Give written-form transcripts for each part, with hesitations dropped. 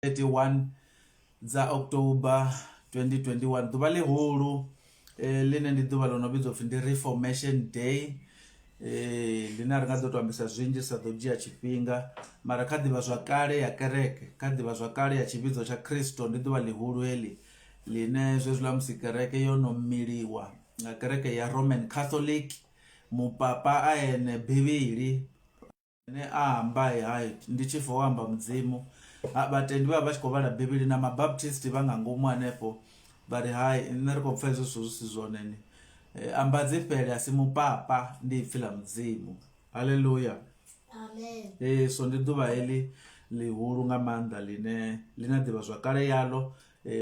31 dza October 2021 ḓuvha ḽihulu line ndi ḓuvha ḽo no vhidzwa upfhi ndi Reformation Day line ri nga ḓo to ambisa zwinzhi sa ḓo dzhia tshifhinga mara kha ḓivha zwa kale ya kereke kha ḓivha zwa kale ya tshivhidzo tsha Kristo ndi ḓuvha ḽihulu heḽi line zwezwiḽa musi kereke yo no miliwa nga kereke ya Roman Catholic mupapa a ene bivhili ne a amba hai ndi tshifo wa amba mudzimu vhatendi vha tshi khou vhala bivhili na mabaptist vha nga ngomu hanefho vhari hai nṋe ri khou pfha hezwo zwithu zwi si zwone ni amba dzi fhele a si mupapa ndi ipfhi ḽa mudzimu. Haleluya, amen. So ndi ḓuvha heḽi ḽihulu nga maanḓa line ḓivha zwakale yaḽo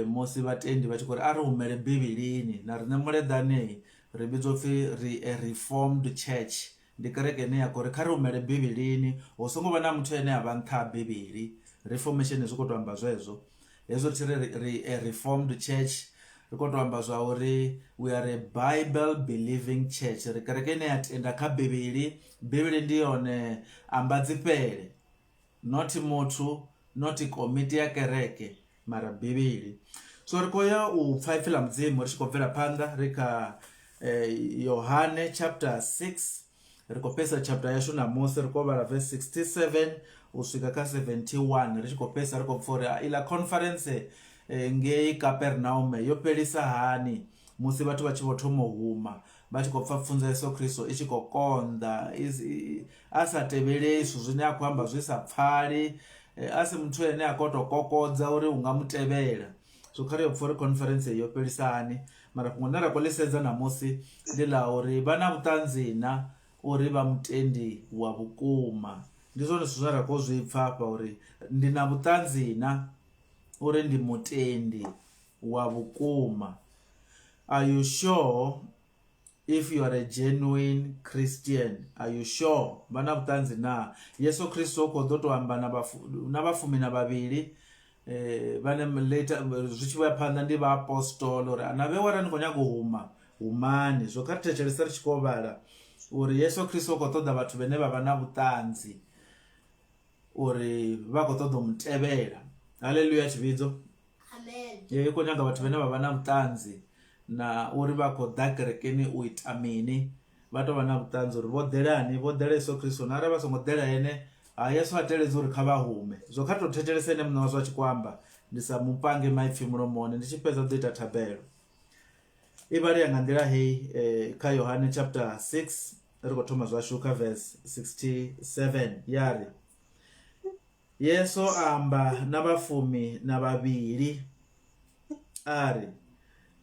musi vhatendi vha tshi khou ri a ri humele bivhilini na riṋe muleḓane ri vhidzwa upfhi ri a reformed church ndi kereke ine ya khou ri kha ri humele bivhilini hu songo vha na muthu ane a vha nṱha ha bivhili. Reformation zwi khou to amba zwezwo hezwo ri ri a reformed church ri khou to amba zwa uri we are a Bible believing church ri kereke ine ya tenda kha bivhili. Bivhili ndi yone amba dzi fhele not muthu not komiti ya kereke mara bivhili. So ri khou ya u pfha ipfhi ḽa mudzimu ri tshi khou bvela phanḓa ri kha Yohane chapter 6 ri khou pesa chapter yashu namusi ri khou vhala verse 67 u swika kha 71 ri tshi khou pesa ri khou pfha uri iḽa conference ngei Capernaum yo fhelisa hani musi vhathu vha tshi vho thoma u huma vha tshi khou pfha pfunzo Yesu Kristo i tshi khou konḓa a sa tevhelei zwithu zwine a khou amba zwi sa pfhali a si muthu ene a khou to kokodza uri u nga mutevhela. So kha ri yo pfha uri conference yo fhelisa hani mara fhungo ḽine ra khou ḽi sedza namusi ndi ḽa uri vha na vhuṱanzi na uri vha mutendi wa vhukuma. Ndi zwone zwithu zwine ra khou zwi pfha hafha uri ndi na vhuṱanzi na uri ndi mutendi wa vhukuma. Are you sure if you are a genuine Christian? Are you sure? Vha na vhuṱanzi na Yesu Kristo khou ḓo to amba na vhafumi na vhavhili vhane later zwi tshi vhuya phanḓa ndi vha apostolo uri na vhe wara ni khou nyaga u huma humani. Zwo kha ri thetshelesa ri tshi khou vhala uri Yesu Kristo khou ṱoḓa vhathu vhane vha vha na vhuṱanzi uri vha khou ṱoḓa u mutevhela. Haleluya tshivhidzo, amen. I khou nyaga vhathu vhane vha vha na vhuṱanzi na uri vha khou ḓa kerekeni u ita mini vha tou vha na vhuṱanzi uri vho ḓelani vho ḓela Yesu Kristo na arali vha songo ḓela ene Yesu a teledza uri kha vha hume. Zwo kha tou thetshelesa ene muṋe wa zwa tshi khou amba ndi sa mupange maipfhi mulomoni ndi tshi fhedza u ḓo ita thabelo. I vhali ya nga nḓila hei kha Yohane chapter 6 ri khou thoma zwashu kha verse 67 yari Yesu amba na vhafumi na vhavhili ari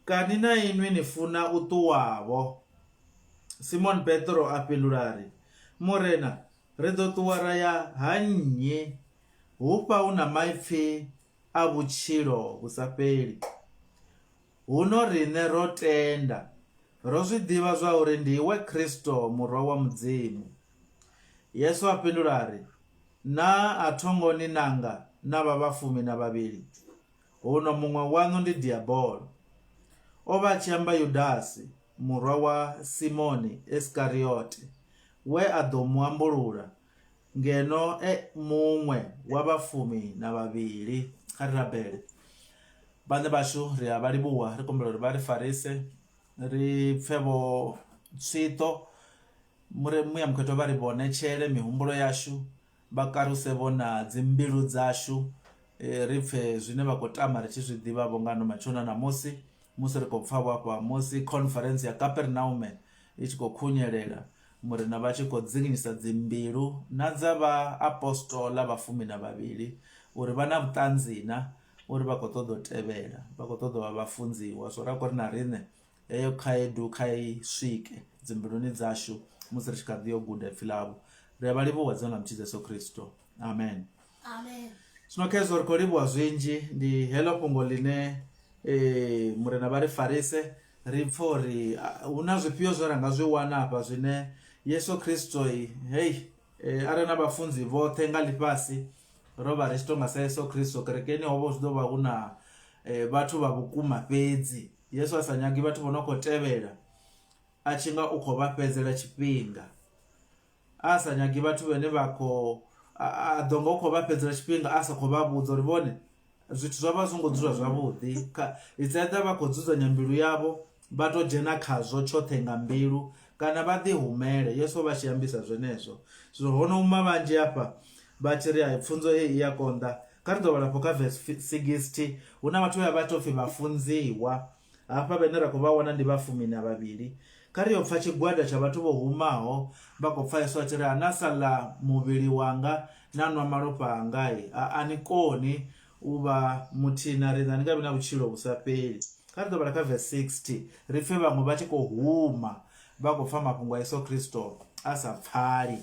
kani na inwi ni funa u ṱuwavho? Simon Petro a fhindula ari Murena ri ḓo ṱuwa ra ya ha nnyi? Hufha hu na maipfhi a vhutshilo vhu sa fheli. Huno riṋe ro tenda ro zwi ḓivha zwa uri ndi iwe Kristo murwa wa mudzimu. Yesu a fhindula ari na a thongo ni nanga na vha vhafumi na vhavhili? Huno muṅwe waṋu ndi diabolo. O vha a tshi amba Yudasi murwa wa Simoni Iskariote we a ḓo mu ambulula ngeno muṅwe wa vhafumi na vhavhili. Kha ri rabele. Vhaṋe vhashu ri a vha livhuwa ri kombela uri vha ri farise ri pfhe vho tswito muya mukhetho vha ri vhonetshele mihumbulo yashu vha karuse vho na dzimbilu dzashu ri pfhe zwine vha khou tama ri tshi zwi ḓivha vho ngano matshona na musi ri khou pfha vhafha musi conference ya Capernaum i tshi khou khunyelela murena vha tshi khou dzinginyisa dzimbilu na dza vha apostola vhafumi na vhavhili uri vha na vhuṱanzi na uri vha khou ṱoḓa u tevhela vha khou ṱoḓa vha vhafunziwa. So ra khou ri na riṋe heyo khaedu kha i swike dzimbiluni dzashu musi ri tshi kha ḓi yo guda ipfhi ḽavho. Ri a vha livhuwa dzina ḽa muthu Yesu Kristo, amen, amen. Zwino kha hezwo ri khou livhuwa zwinzhi ndi heḽo fhungo ḽine murena vha ri farise ri pfha uri hu na zwifhio zwo ra nga zwi wana hafha zwine Yesu Kristo hei are na vhafunzi vhoṱhe nga ḽifhasi ro vha ri tshi tonga sa Yesu Kristo kerekeni hovho zwi ḓo vha hu na vhathu vha vhukuma fhedzi. Yesu a sa nyagi vhathu vho no khou tevhela a tshi nga u khou vha fhedzela tshifhinga. A sa nyagi vhathu vhane vha khou a ḓo nga u khou vha fhedzela tshifhinga a sa khou vha vhudza uri vhone zwithu zwa vha songo dzula zwavhuḓi it's either vha khou dzudzanya mbilu yavho vha to dzhena khazwo tshoṱhe nga mbilu kana vha ḓi humele. Yesu vha tshi ambisa zwenezwo. Zwino hono uma vhanzhi hafha vha tshi ri hai pfunzo hei ya konḓa. Kha ri ḓo vhala kha verse 60 hu na vhathu vha tou pfhi vhafunziwa hafha vhane ra khou vha wana ndi vhafumi na vhavhili. Kha ri yo pfha tshigwada tsha vhathu vho humaho vha khou pfha Yesu a tshi ri ana sala muvhili wanga na nwa malofha anga a ni koni u vha muthina ri nga vhi na vhutshilo vhu sa fheli. Kha ri ḓo vhala kha verse 60 ri pfhe vhaṅwe vha tshi khou huma vha khou pfha mafhungo a Yesu Kristo a sa pfhali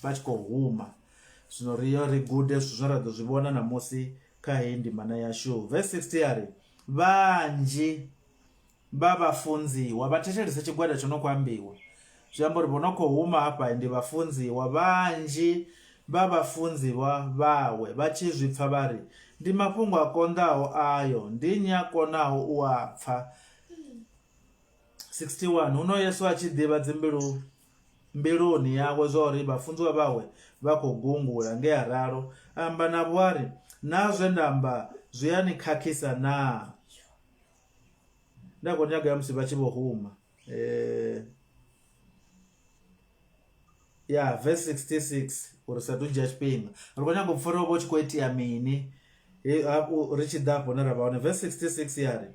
vha tshi khou huma. Zwino ri gude zwithu zwa ra ḓo zwi vhona namusi kha heyi ndimana yashu. Verse 60 yari vhanzhi vha vhafunziwa vha thetshelesa tshigwada tsho no khou ambiwa. Zwi amba uri vho no khou huma hafha ndi vhafunziwa vhanzhi vha vhafunziwa vhawe vha tshi zwi pfha vha ri ndi mafhungo a konḓaho ayo ndi nnyi a konaho u a pfha. 61 huno Yesu a tshi ḓivha mbiluni yawe zwa uri vhafunziwa vhawe vha khou gungula nge a ralo amba navho ari na zwe ndamba zwi a ni khakhisa na. Nda khou nyaga ya musi vha tshi vho huma verse 66 uri sa tu dzhia tshifhinga ri khou nyaga u pfha uri vho tshi khou itea mini ri tshi ḓa hafho ne ra vha hone. Verse 66 yari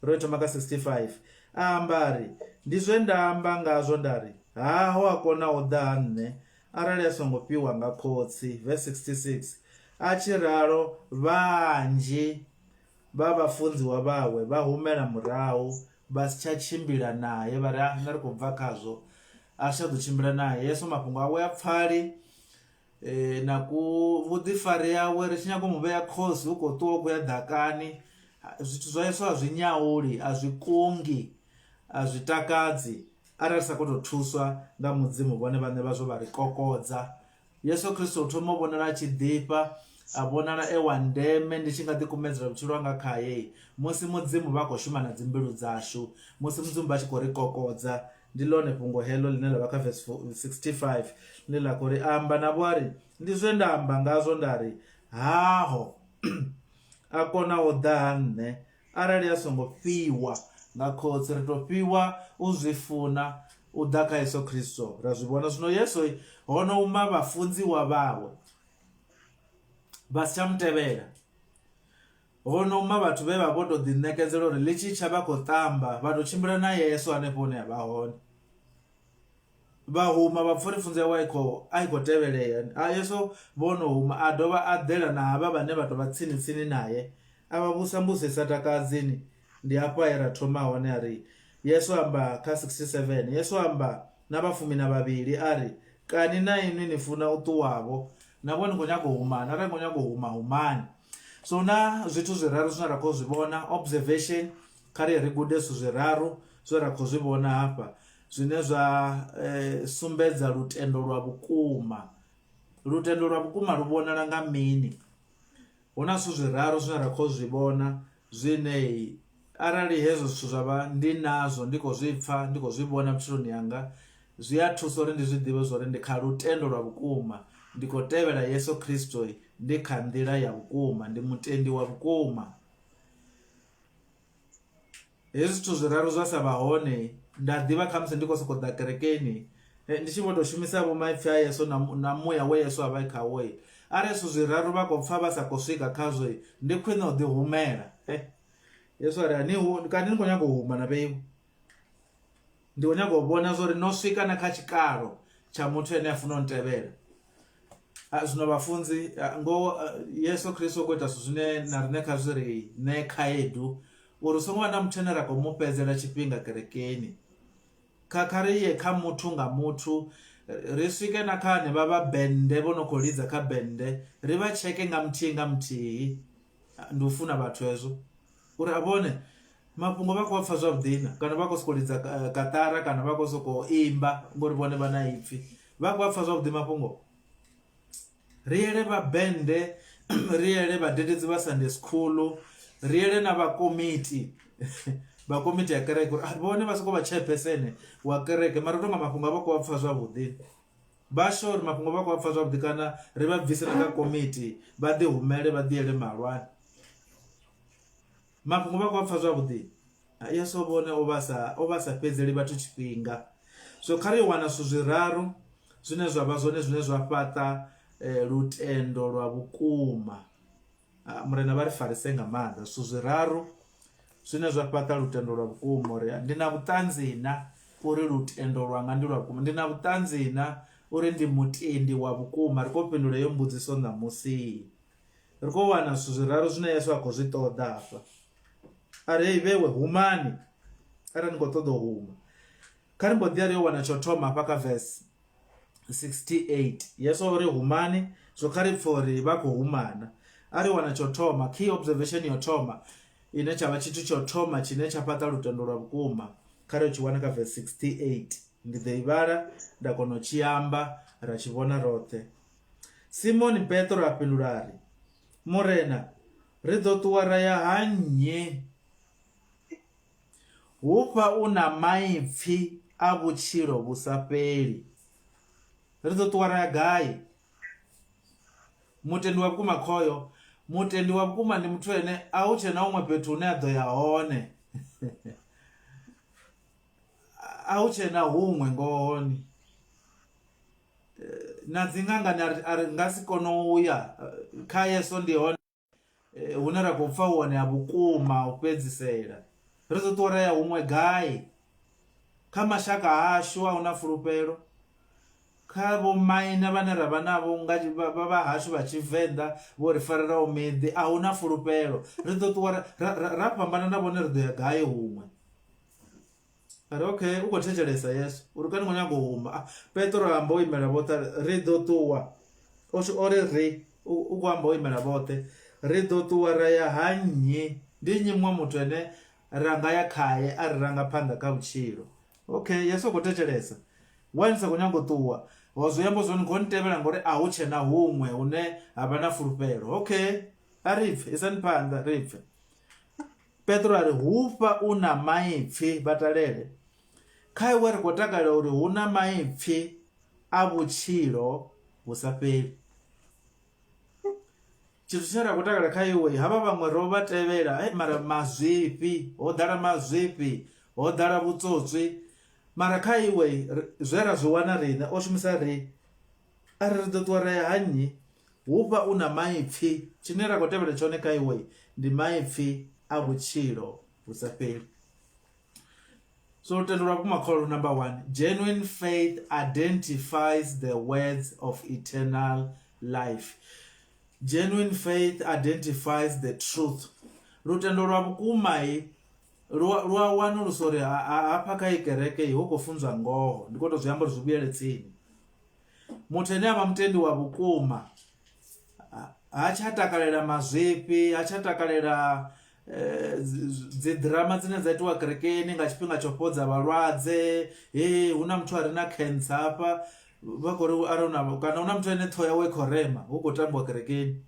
ro thoma kha 65 ambari ndi zwe nda amba ngazwo ndari haho a kona u ḓa ha nṋe arali a songo fhiwa nga khotsi. Verse 66 a tshi ralo vhanzhi vha vhafunziwa vhawe vha humela murahu vha si tsha tshimbila naye vha ri nṋe ri khou bva khazwo a si tsha ḓo tshimbila naye. Yesu mafhungo awe a pfhali na vhuḓifari yawe ri tshi nyaga u mu vhea khosi u khou ṱuwa u khou ya ḓakani. Zwithu zwa Yesu a zwi nyauli a zwi kungi a zwi takadzi arali sa khou tou thuswa nga mudzimu vhone vhaṋe vha zwo vha ri kokodza. Yesu Kristo u thoma u vhonala a tshi ḓifha a vhonala ewa ndeme ndi tshi nga ḓikumedzela vhutshilo hanga khaye musi mudzimu vha khou shuma na dzimbilu dzashu musi mudzimu vha tshi khou ri kokodza. Ndi ḽone fhungo heḽo ḽine ḽa vha kha verse 65 ḽine ḽa khou ri amba navho ari ndi zwe nda amba ngazwo ndari haho a kona u ḓa ha nṋe arali a songo fhiwa nga khotsi. Ri tou fhiwa u zwi funa u ḓa kha Yesu Kristo ra zwi vhona. Zwino Yesu hono uma vhafunziwa vhawe vha si tsha mutevhela. Hono uma vhathu vhe vha vho tou ḓiṋekedzela uri ḽi tshi tsha vha khou ṱamba vha tou tshimbila na Yesu hanefho hune a vha hone. Vha huma vha pfha uri pfunzo yawe a i khou tevhelea. Yesu vhono huma a dovha a ḓela na havha vhane vha tou vha tsini naye a vha vhusa takadzini. Ndi hafha he ra thoma hone a ri Yesu amba kha 67 Yesu amba na vhafumi na vhavhili ari kani na inwi ni funa u ṱuwavho navho ni khou nyaga u humana arali khou nyaga u humani. So na zwithu zwiraru zwine ra khou zwi vhona observation kha ri gude zwithu zwiraru zwe ra khou zwi vhona hafha zwine zwa sumbedza lutendo lwa vhukuma. Lutendo lwa vhukuma lu vhonala nga mini? Huna zwithu zwiraru zwine ra khou zwi vhona zwine arali hezwo zwithu zwa vha ndi nazwo ndi khou zwi pfha ndi khou zwi vhona vhutshiloni yanga zwi a thusa uri ndi zwi ḓivhe zwa uri ndi kha lutendo lwa vhukuma ndi khou tevhela Yesu Kristo ndi kha nḓila ya vhukuma ndi mutendi wa vhukuma. Hezwi zwithu zwiraru zwa sa vha hone nda ḓivha kha musi ndi khou sokou ḓa kerekeni ndi tshi vho tou shumisa vho maipfhi a Yesu na muya we Yesu a vha khawo arali zwithu zwiraru vha khou pfha vha sa khou swika khazwo ndi khwine u ḓi humela. Yesu ari kani ni khou nyaga u huma na vheiwe ndi khou nyaga u vhona zwa uri no swika na kha tshikalo tsha muthu ene a funa u ntevhela. Zwino vhafunzi ngo Yesu Kristo u khou ita zwithu zwine na riṋe kha zwi ri ṋe khaedu uri u songo vha na muthu ane ra khou mu fhedzela tshifhinga kerekeni. Kha ri ye kha muthu nga muthu ri swike na kha hanevha vha bennde vho no khou lidza kha bennde ri vha tsheke nga muthihi. Ndi u funa vhathu hezwo uri a vhone mafhungo vha khou pfha zwavhuḓi na kana vha khou sokou lidza katara kana vha khou sokou imba ngori vhone vha na ipfhi vha khou pfha zwavhuḓi mafhungo. Ri yele vha bennde ri yele vhadededzi vha Sunday school ri yele na vha komiti ya kereke uri vhone vha sokou vha chairperson wa kereke mara tonga mafhungo vha khou pfha zwavhuḓi. basho uri mafhungo vha khou pfa zwavhuḓi kana ri vha bvise na kha komiti vha ḓi humele vha ḓi ele malwane. Mafhungo vha khou pfa zwavhuḓi. Yesu vhone o vha sa fhedzeli vhathu tshifhinga. So kha ri wana zwithu zwiraru zwine zwa vha zwone zwine zwa fhaṱa lutendo lwa vhukuma. Murena vha ri farise nga maanḓa zwithu zwiraru zwine zwa fhaṱa lutendo lwa vhukuma, uri ndi na vhuṱanzi na uri lutendo lwanga ndi lwa vhukuma, ndi na vhuṱanzi na uri ndi mutendi wa vhukuma. Ri khou fhindula iyo mbudziso ṋamusi, ri khou wana zwithu zwiraru zwine Yesu a khou zwi ṱoḓa hafha. Ari hei vhewe humani arali ni khou ṱoḓa u huma. Kha ri mbo ḓi ari yo wana tsho thoma hafha kha verse 68. Yesu uri humani, so kha ri pfha uri vha khou humana. Ari wana tsho thoma, key observation yo thoma ine tshavha tshithu tsho thoma tshine tsha fhaṱa lutendo lwa vhukuma, kha ri tshi wana kha verse 68. Ndi ḓo ivhala nda kona u tshi amba ra tshi vhona roṱhe. Simoni Petro a fhindula ari, Murena, ri ḓo ṱuwa ra ya ha nnyi? Hufha u na maipfi a vhutshilo vhu sa fheli. Ri ḓo ṱuwa ra ya gai? Mutendi wa vhukuma khoyo. Mutendi wa vhukuma ndi muthu ene a hu tshe na huṅwe fhethu hune a ḓo ya hone. A hu tshe na huṅwe ngohoni. Na dzingangani ari nga si kone u ya kha Yesu ndi hone hune ra khou pfa hone ha vhukuma u fhedzisela. Ri ḓo ṱuwa ra ya huṅwe gai? Kha mashaka ashu a huna fulufhelo, kha vho maina vhane ra vha navho nga vha hashu vha Tshivenḓa vho ri farelaho miḓi a huna fulufhelo. Ri ḓo ṱuwa ra fhambana na vhone ri ḓo ya gai huṅwe? Ari okay, u khou thetshelesa Yesu uri kani khou nyaga u huma. Petro amba o imela vhoṱhe, ri ḓo ṱuwa. Ori ri u khou amba o imela vhoṱhe, ri ḓo ṱuwa ra ya ha nnyi? Ndi nnyi muṅwe muthu ane ra nga ya khaye a ri ranga phanḓa kha vhutshilo? Okay, Yesu u khou thetshelesa. Wani sa khou nyaga u ṱuwa, wa zwi amba zwone khou ntevhela ngori a hu tshe na huṅwe hune ha vha na fulufhelo. Okay, a ri pfhe, isani phanḓa ri pfhe. Petro ari hufha u na maipfi vhatalele. Kha iwe ri khou takalela uri hu na maipfi a vhutshilo vhu sa fheli. Tshithu tshine ra khou takalela kha iwe, havha vhaṅwe ro vha tevhela mara mazwifhi, ho ḓala mazwifhi, ho ḓala vhutswotswi. Mara kha iwe zwe ra zwi wana riṋe o shumisa ri, ari ri ḓo ṱuwa ra ya ha nnyi? Hufha u na maipfi, tshine ra khou tevhela tshone kha iwe ndi maipfi a vhutshilo vhu sa fheli. So lutendo lwa vhukuma kholo, number 1, genuine faith identifies the words of eternal life. Genuine faith identifies the truth. Lutendo lwa vhukuma lwa wanulusa uri hafha kha ikereke hu khou funzwa ngoho. Ndi khou tou zwi amba uri zwi vhuyele tsini. Muthu ane avha mutendi wa vhukuma ha tsha takalela mazwifhi, ha tsha takalela dzi drama dzine dza itiwa kerekeni nga tshifhinga tsho fhodza vhalwadze. Huna muthu a re na cancer hafha, vha khou ri kana huna muthu ane ṱhoho yawe khou rema, hu khou tambiwa kerekeni.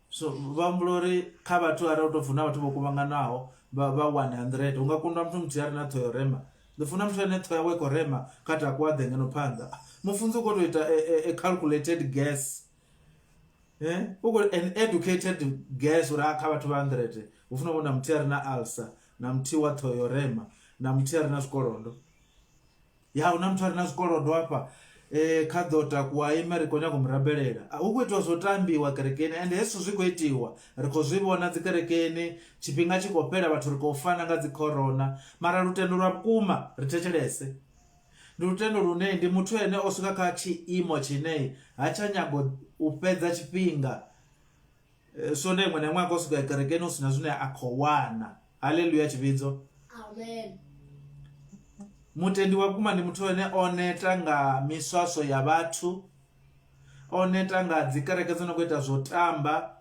So vha humbula uri kha vhathu arali u tou funa vhathu vho kuvhanganaho vha 100, hu nga kundwa muthu muthihi a re na ṱhoho yo rema. Ḓi funa muthu ane ṱhoho yawe khou rema kha takuwa ḓe ngeno phanḓa. Mufunzi u khou tou ita a calculated guess. An educated guess uri kha vhathu vha 100 hu funa vhona muthihi a re na ulcer, na muthihi wa ṱhoho yo rema, na muthihi a re na zwikolodo. Huna muthu a re na zwikolodo hafha kha ḓo takuwa ime ri khou nyaga u murabelela. Hu khou itiwa zwo tambiwa kerekeni, ende hezwi zwi khou itiwa ri khou zwi vhona dzi kerekeni, tshifhinga tshi khou fhela vhathu ri khou fana nga dzi corona. Mara lutendo lwa vhukuma ri thetshelese, ndi lutendo lune ndi muthu ene o swika kha tshiimo tshine ha tsha nyaga u fhedza tshifhinga. So ndi iṅwe na iṅwe a khou swika kerekeni hu sina zwine a khou wana. Haleluya tshivhidzo. Amen. Mutendi wa vhukuma ndi muthu ane o neta nga miswaswo ya vhathu, o neta nga dzi kereke dzo no khou ita zwo tamba.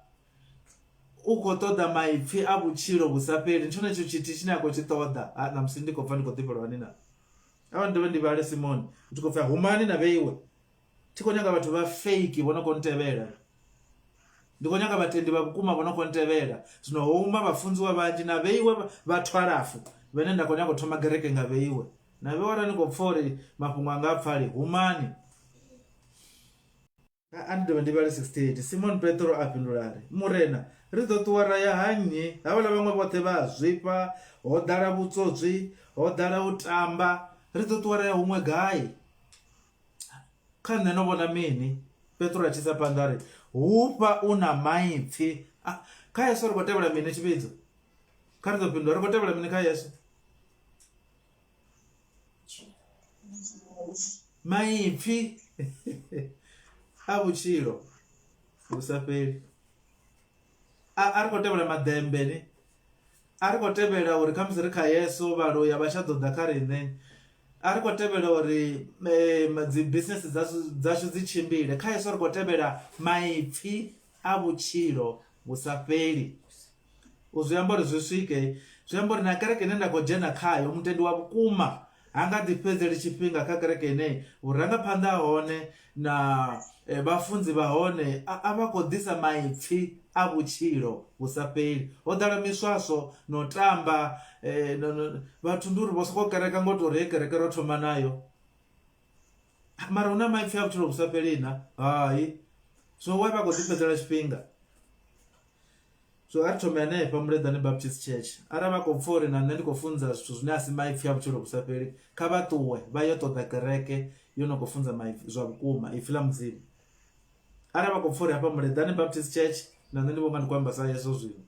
U khou ṱoḓa maipfi a vhutshilo vhu sa fheli, ndi tshone tshithu tshithihi tshine a khou tshi ṱoḓa. Namusi ndi khou pfa ndi khou ḓifhelwa ni na ava ndi vhale Simoni, ndi khou pfa humani na vheiwe. Thi khou nyaga vhathu vha fake vho no khou ntevhela, ndi khou nyaga vhatendi vha vhukuma vho no khou ntevhela. Zwino ho uma vhafunziwa vhanzhi na vheiwe vhathu alafu vhane nda khou nyaga u thoma kereke nga vheiwe. Na vhe arali ni khou pfa uri mafhungo anga a pfali, humani andivha ndi vale 68. Simon Petro apindulari murena ri ḓo ṱuwa ra ya hannyi havhala vhaṅwe vhoṱhe vha zwifha ho ḓala vhutswotswi ho ḓala u tamba ri ḓo ṱuwa ra ya huṅwe gai? Kha nṋe no vhona mini Petro a tshisa phanḓa ri hufha u na maipfi kha Yesu ri khou tevhela mini tshivhidzo? Kha ri ḓo fhindula ri khou tevhela mini kha Yesu? Maipfi a vhutshilo vhu sa fheli. A ri khou tevhela maḓembe ni, a ri khou tevhela uri kha musi ri kha Yesu vhaloya vha tsha ḓo ḓa kha riṋe, a ri khou tevhela uri dzi business dzashu dzi tshimbile. Kha Yesu ri khou tevhela maipfi a vhutshilo vhu sa fheli. U zwi amba uri zwi swike, zwi amba uri na kereke ine nda khou dzhena khayo mutendi wa vhukuma ha nga ḓi fhedzeli tshifhinga kha kereke ine vhurangaphanḓa hone na vhafunzi vha hone a vha khou ḓisa maipfi a vhutshilo vhu sa fheli. Ho ḓala miswaswo no tamba vhathu ndi uri vho sokou kereka ngo tori kereke ro thoma nayo, mara hu na maipfi a vhutshilo vhu sa fheli na hai. So why vha khou ḓi fhedzela tshifhinga? So a ri thome hanefha Muleḓane Baptist Church arali vha khou pfha uri na nṋe ndi khou funza zwithu zwine a si maipfi a vhutshilo vhu sa fheli, kha vha ṱuwe vha yo ṱoḓa kereke yo no khou funza maipfi zwa vhukuma, ipfi ḽa mudzimu. Arali vha khou pfha uri hafha Muleḓane Baptist Church na nṋe ndi vho nga ndi khou amba sa Yeso zwino,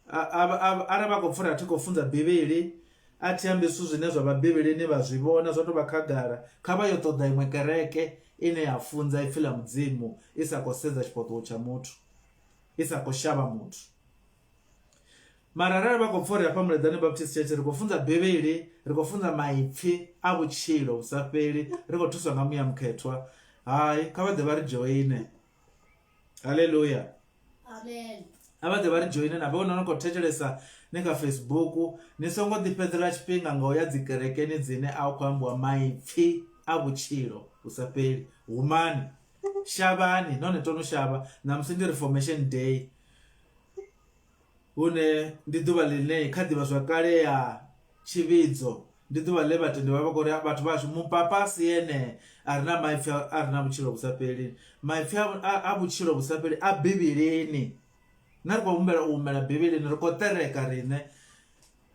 arali vha khou pfha uri a thi khou funza Bivhili, a thi ambi zwithu zwine zwa vha Bivhilini vha zwi vhona zwa tou vha khagala, kha vha yo ṱoḓa iṅwe kereke ine ya funza ipfi ḽa mudzimu i sa khou sedza tshifhaṱuwo tsha muthu, i sa khou shavha muthu. Mara arali vha khou pfha uri hafha Muleḓane Baptist Church ri khou funza Bivhili, ri khou funza maipfi a vhutshilo vhu sa fheli, ri khou thuswa nga muya mukhethwa, hai kha vha ḓe vha ri joine. Haleluya, amen. A vha ḓe vha ri joine na vhona no khou thetshelesa ni kha Facebook, ni songo ḓi fhedzela tshifhinga nga uya dzi kerekeni dzine a u khou ambiwa maipfi a vhutshilo vhu sa fheli. Humani, shavhani, nahone tono shavha na musi ndi Reformation Day hune ndi ḓuvha ḽine kha ḓivha zwakale ya tshivhidzo, ndi ḓuvha ḽe vhatendi vha vha khou ri vhathu vhashu mupapa a si ene a re na maipfi a re na vhutshilo vhu sa fheli. Maipfi a vhutshilo vhu sa fheli a Bivhilini. Na ri khou humbela u humela Bivhilini, ri khou ṱereka riṋe,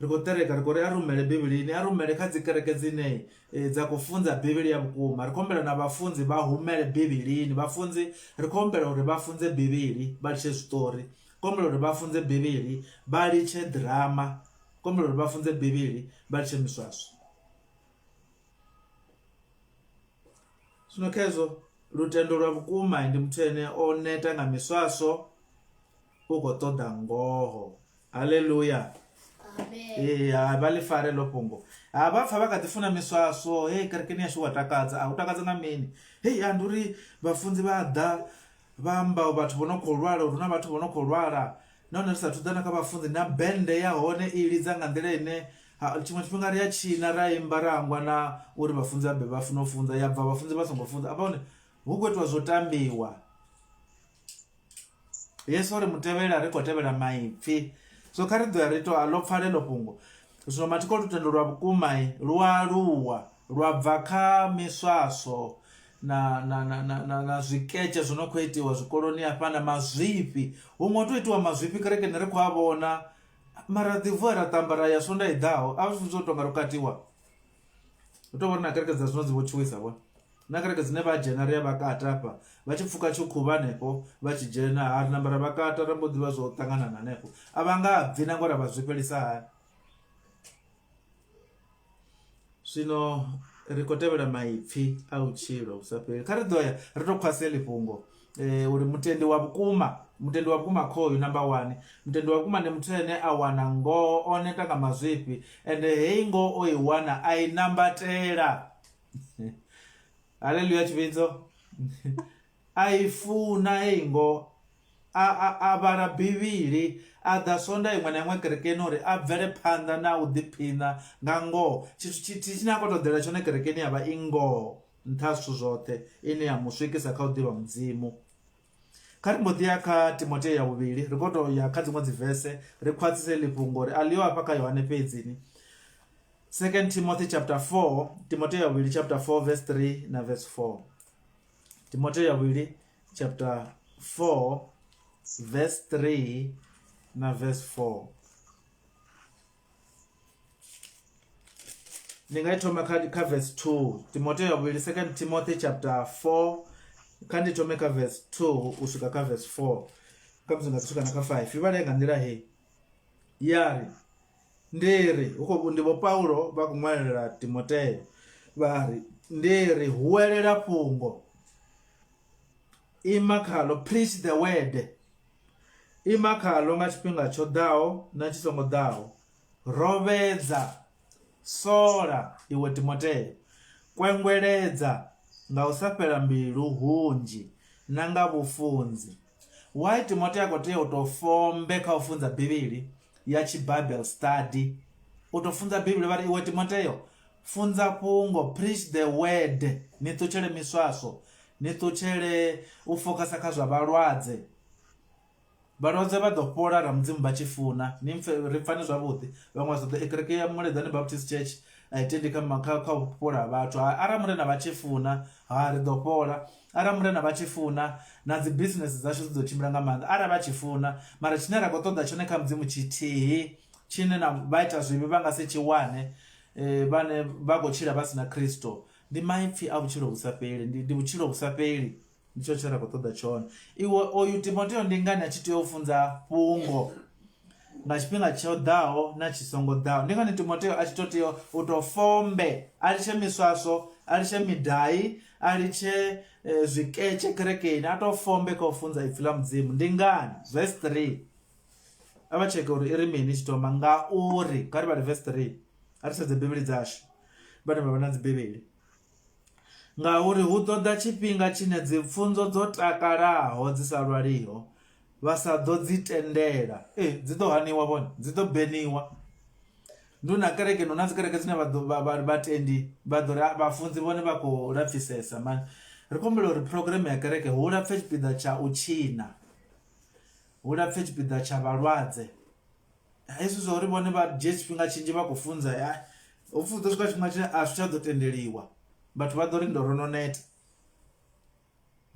ri khou ṱereka ri khou ri a ri humele Bivhilini, a ri humele kha dzi kereke dzine dza khou funza Bivhili ya vhukuma. Ri khou humbela na vhafunzi vha humele Bivhilini, vhafunzi ri khou humbela uri vha funze Bivhili vha litshe zwiṱori, kombela uri vha funze Bivhili vha litshe drama, kombela uri vha funze Bivhili vha litshe miswaswo. Zwino khezwo lutendo lwa vhukuma ndi muthu ene o neta nga miswaswo, u khou ṱoḓa ngoho. Haleluya, amen. Vha ḽi fare ḽo fhungo, vha pfha vha kha ḓi funa miswaswo. Hei kerekeni yashu wa takadza, u takadza nga mini? Hei ndi uri vhafunzi vha ḓa vha amba vhathu vho no khou lwala, uri na vhathu vho no khou lwala, nahone ri sathu ḓa na kha vhafunzi na bende ya hone i lidza nga nḓila ine tshiṅwe tshifhinga ri ya tshina ra imba ra angwa na uri vhafunzi vha be vha funa u funza, ya bva vhafunzi vha songo funza. Afha hone hu khou itiwa zwo tambiwa. Yesu ri mutevhela ri khou tevhela maipfi. So kha ri ḓo ya ri to a ḽo pfha ḽeḽo fhungo. Zwino mathiko lutendo lwa vhukuma lu aluwa lwa bva kha miswaswo na zwiketshe zwo no khou itiwa zwikoloni hafha na mazwifhi. Huṅwe to itiwa mazwifhi kerekeni ri khou a vhona, mara ḓi vuwa ra ṱamba ra ya swonda i ḓaho, a zwi zwo tonga ro katiwa. Hu tou vha ri na kereke dza zwino dzi vho tshuwisa vho, na kereke dzine vha dzhena ri ya vha kata hafha, vha tshi pfuka tshukhuva hanefho vha tshi dzhena ha ri namba ra vha kata ra mbo ḓivha zwo ṱangana na hanefho. A vha nga bvi na ngori vha zwi fhelisa hani. Zwino ri khou tevhela maipfi a vhutshilo vhu sa fheli. Kha ri ḓo ya ri to khwase ḽi fhungo uri mutendi wa vhukuma khoyu number 1, mutendi wa vhukuma ndi muthu ane a wana ngoho, o neta nga mazwifhi, ende hei ngoho o i wana a i nambatela. Haleluya tshivhidzo. A i funa hei ngoho, a vhala Bivhili, a ḓa sonda iṅwe na iṅwe kerekeni uri a bvele phanḓa na u ḓiphina nga ngoho. Tshithu tshithihi tshine a khou ṱoḓela tshone kerekeni yavha i ngoho nṱha ha zwithu zwoṱhe, ine ya mu swikisa kha u ḓivha mudzimu. Kha ri mbo ḓi ya kha Timoteo ya 2, ri khou tou ya kha dziṅwe dzi vese ri khwaṱhise ḽi fhungo uri a ḽiho hafha kha Yohane fhedzini. 2 Timothy chapter 4, Timoteo ya 2 chapter 4 verse 3 na verse 4. Timoteo ya 2 chapter 4 verse 3 na verse 4. Ningaitoma ka verse 2. Timotheo wabili 2 Timothy chapter 4 kandi tomeka verse 2 ushuka ka verse 4 kamzinga kushuka na ka 5. Ibalenga ndira he yari ndiri uko ndibo Paulo bakumwanira Timotheo bari ndiri huwelela pungo imakalo preach the word imakalo nga chipinga chodao na chisongo dao rovedza sola iwe Timotheo kwengweledza nga usapela mbilu hunji nanga bufunzi. Why Timotheo akotea utofombe ka ufunza Bibili ya Bible study utofunza Bibili bari iwe Timotheo funza pungo preach the word nituchele miswaso nituchele ufokasa kazwa balwadze badopora ra mdzimu bachifuna nimfe rifani zvabuti vamwe zvoto ekereke ya Muledani Baptist Church aitendeka makaka upora abantu ara murena bachifuna hari dopora ara murena bachifuna na zi business zasho zizochimira manda ara bachifuna mara chinera kotoda choneka mdzimu chitihi chine na baita zvibi vanga sechiwane bane bagochira basina Kristo ndi maifi abuchiro busapeli ndi buchiro busapeli ndicho chera kotoda chona iwe oyu Timotheo ndingani achitiyo ufunza pungo na chipinga chodao na chisongo dao ndingani Timotheo achitotiyo utofombe alishe miswaso alishe midai alishe zvikeche kerekeni atofombe kofunza ifila mdzimu ndingani verse 3 abacheke uri irimini chitoma nga uri kari bari verse 3 arisadze Bibili dzasho bane babana Bibili nga uri hutoda chipinga chine dzipfunzo dzotakalaho dzisalwaliho vasadodzitendera dzitohaniwa bona dzitobeniwa nduna kereke nona zikereke dzine vatendi vafunzi vone vakorapfisesa man rikombelo ri program ya kereke hulapfe chipiḓa cha uchina hulapfe chipiḓa cha valwadze izvo zvauri vone vadye chifhinga chinji vakufunza upfudza swika chifhinga chine azvichadotendeliwa but vadori ndorononeta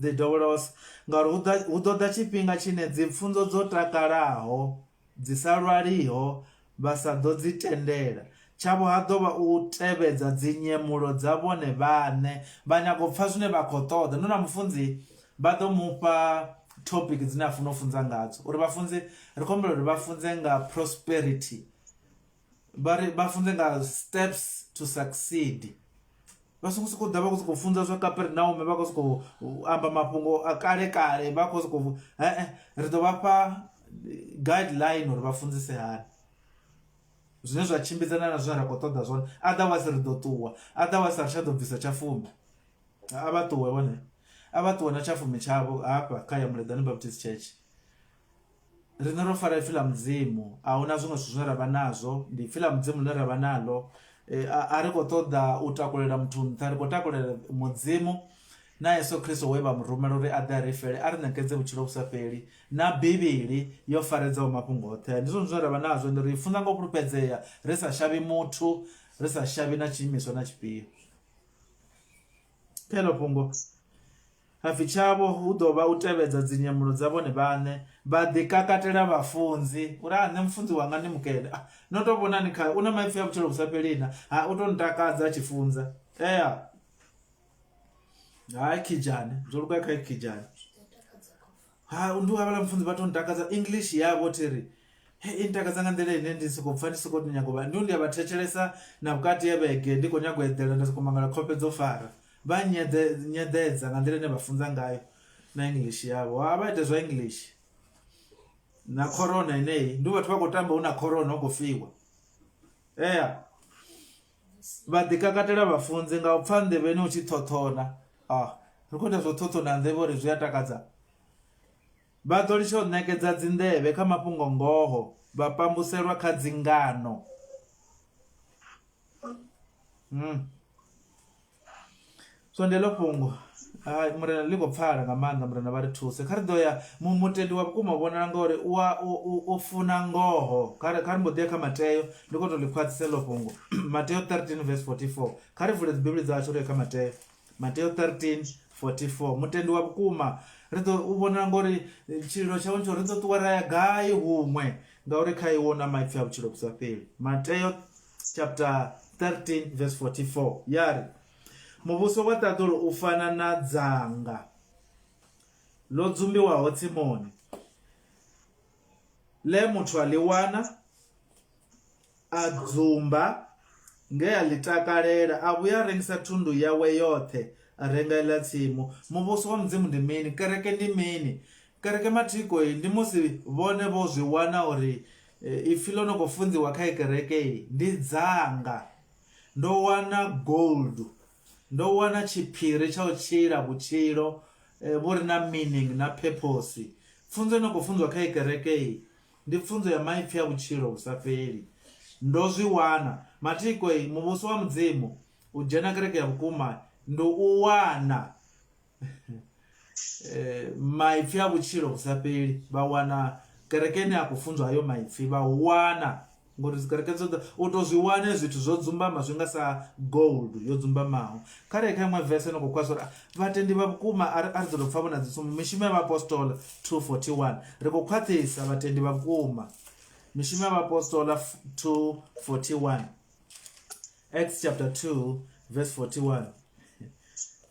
the dollars ngauri hutoda chipinga chine dzipfunzo dzotakalaho dzisalwaliho vasadodzitendera chavo hadova utevedza dzinyemulo dzavone vane vanyakopfa zvine vakotoda nona mufunzi vadomupa topic dzine afuna ufunza ngadzo uri vafunzi rikombelo uri vafunze nga prosperity vafunze nga steps to succeed vasikuda vakufunza zva Kaperinaume vakuamba mapungo akale kale vakusiku ritovapa guideline uri vafunzise hani zvine zvachimbidzana na zvine rakotoda zvone otherwise ridotuwa otherwise richadobvisa chafumi avatuwe one avatuwe na chafumi chavo apa kaya Muledani Baptist Church rinorofara ifila mdzimu auna zvimwe zvine rava nazvo ndi ifila mdzimu nerava nalo arikotoda utakulera mtunhu arikotakulera mudzimu na Yesu Kristo weva murumero ri adarifele arinekedze buchiro busapeli na Bibili yofaredza mapungo othe ndizvo nzvorava nazvo ndirifunza ngokurupedzeya risashavi muthu risashavi na chimiswa na chipiyo kelo pungo hafi chavo udova utevedza dzinyemulo dzavone vane vadhikakatela vafunzi uri ane mufunzi wanga ni mukeda notobona nikhaya una maifi ya buchiro busapelina utontakadza achifunza hayi kijani zvoluka kai kijani ndiwavala mufunzi vatontakadza English yavo tiri intakadza nga ndele ine ndisikopfa ndisikoti nyangova ndiyavathechelesa navukati yevege ndikonyagwedhela ndisikomangala khope dzofara vanyededza nga ndele nevafunza ngayo na English yavo avaite zva English na corona ineyi ndi vathu vakutamba una corona ugofiwa vadhikakatela vafunzi nga upfa ndeveni uchitothona rikuita zvotothona ndevori zviyatakadza vadolichonekedza dzindeve kha mapungo ngoho vapambuselwa kha dzingano so ndelo pungo murena ligopfala nga maanḓa murena vari thuse kha ri ḓo ya mutendi wa vhukuma vhonala ngauri u funa ngoho kha ri mbo ḓi ya kha Mateyo ndi khou tou ḽi khwaṱhise ḽo fhungo Mateyo 13 verse 44 kha ri vule dzibibili dzashu ri kha Mateyo 13 44 mutendi wa vhukuma ri ḓo u vhona ngori tshililo tshawe tsho ri ḓo ṱuwa ra ya gai huṅwe ngauri kha iwo na maipfi a vhutshilo vhu sa fheli. Mateo chapter 13 verse 44 yari muvhuso wa ṱaḓulu u fana na dzanga ḽo dzumbiwaho tsimoni ḽe muthu a ḽi wana a dzumba nge a ḽi takalela a vhuya a rengisa thundu yawe yoṱhe a renga iḽa tsimu. Muvhuso wa mudzimu ndi mini? Kereke ndi mini? Kereke mathiko ndi musi vhone vho zwi wana uri ipfi ḽo no khou funziwa kha kereke ndi dzanga, ndo wana gold, ndo wana tshiphiri tsha u tshila vhutshilo vhu re na meaning na purpose. Pfunzo no khou funziwa kha kereke ndi pfunzo ya maipfi a vhutshilo vhu sa fheli. Ndo zwi wana mathiko muvhuso wa mudzimu u dzhena kereke ya vhukuma ndi u wana maipfi a vhutshilo vhu sa fheli. Vha wana kerekeni a khou funzwa hayo maipfi vha wana ngori dzikereke dzoṱhe u to zwi wane zwithu zwo dzumbama zwi nga sa gold yo dzumbamaho. Kharali kha iṅwe vese no khou kwasa uri vhatendi vha vhukuma a ri ḓo pfha vho na dzisumbo. Mishumo ya vhaapostolo 2:41 ri khou khwaṱhisa vhatendi vha vhukuma. Mishumo ya vhaapostolo 2:41 Acts chapter 2 verse 41.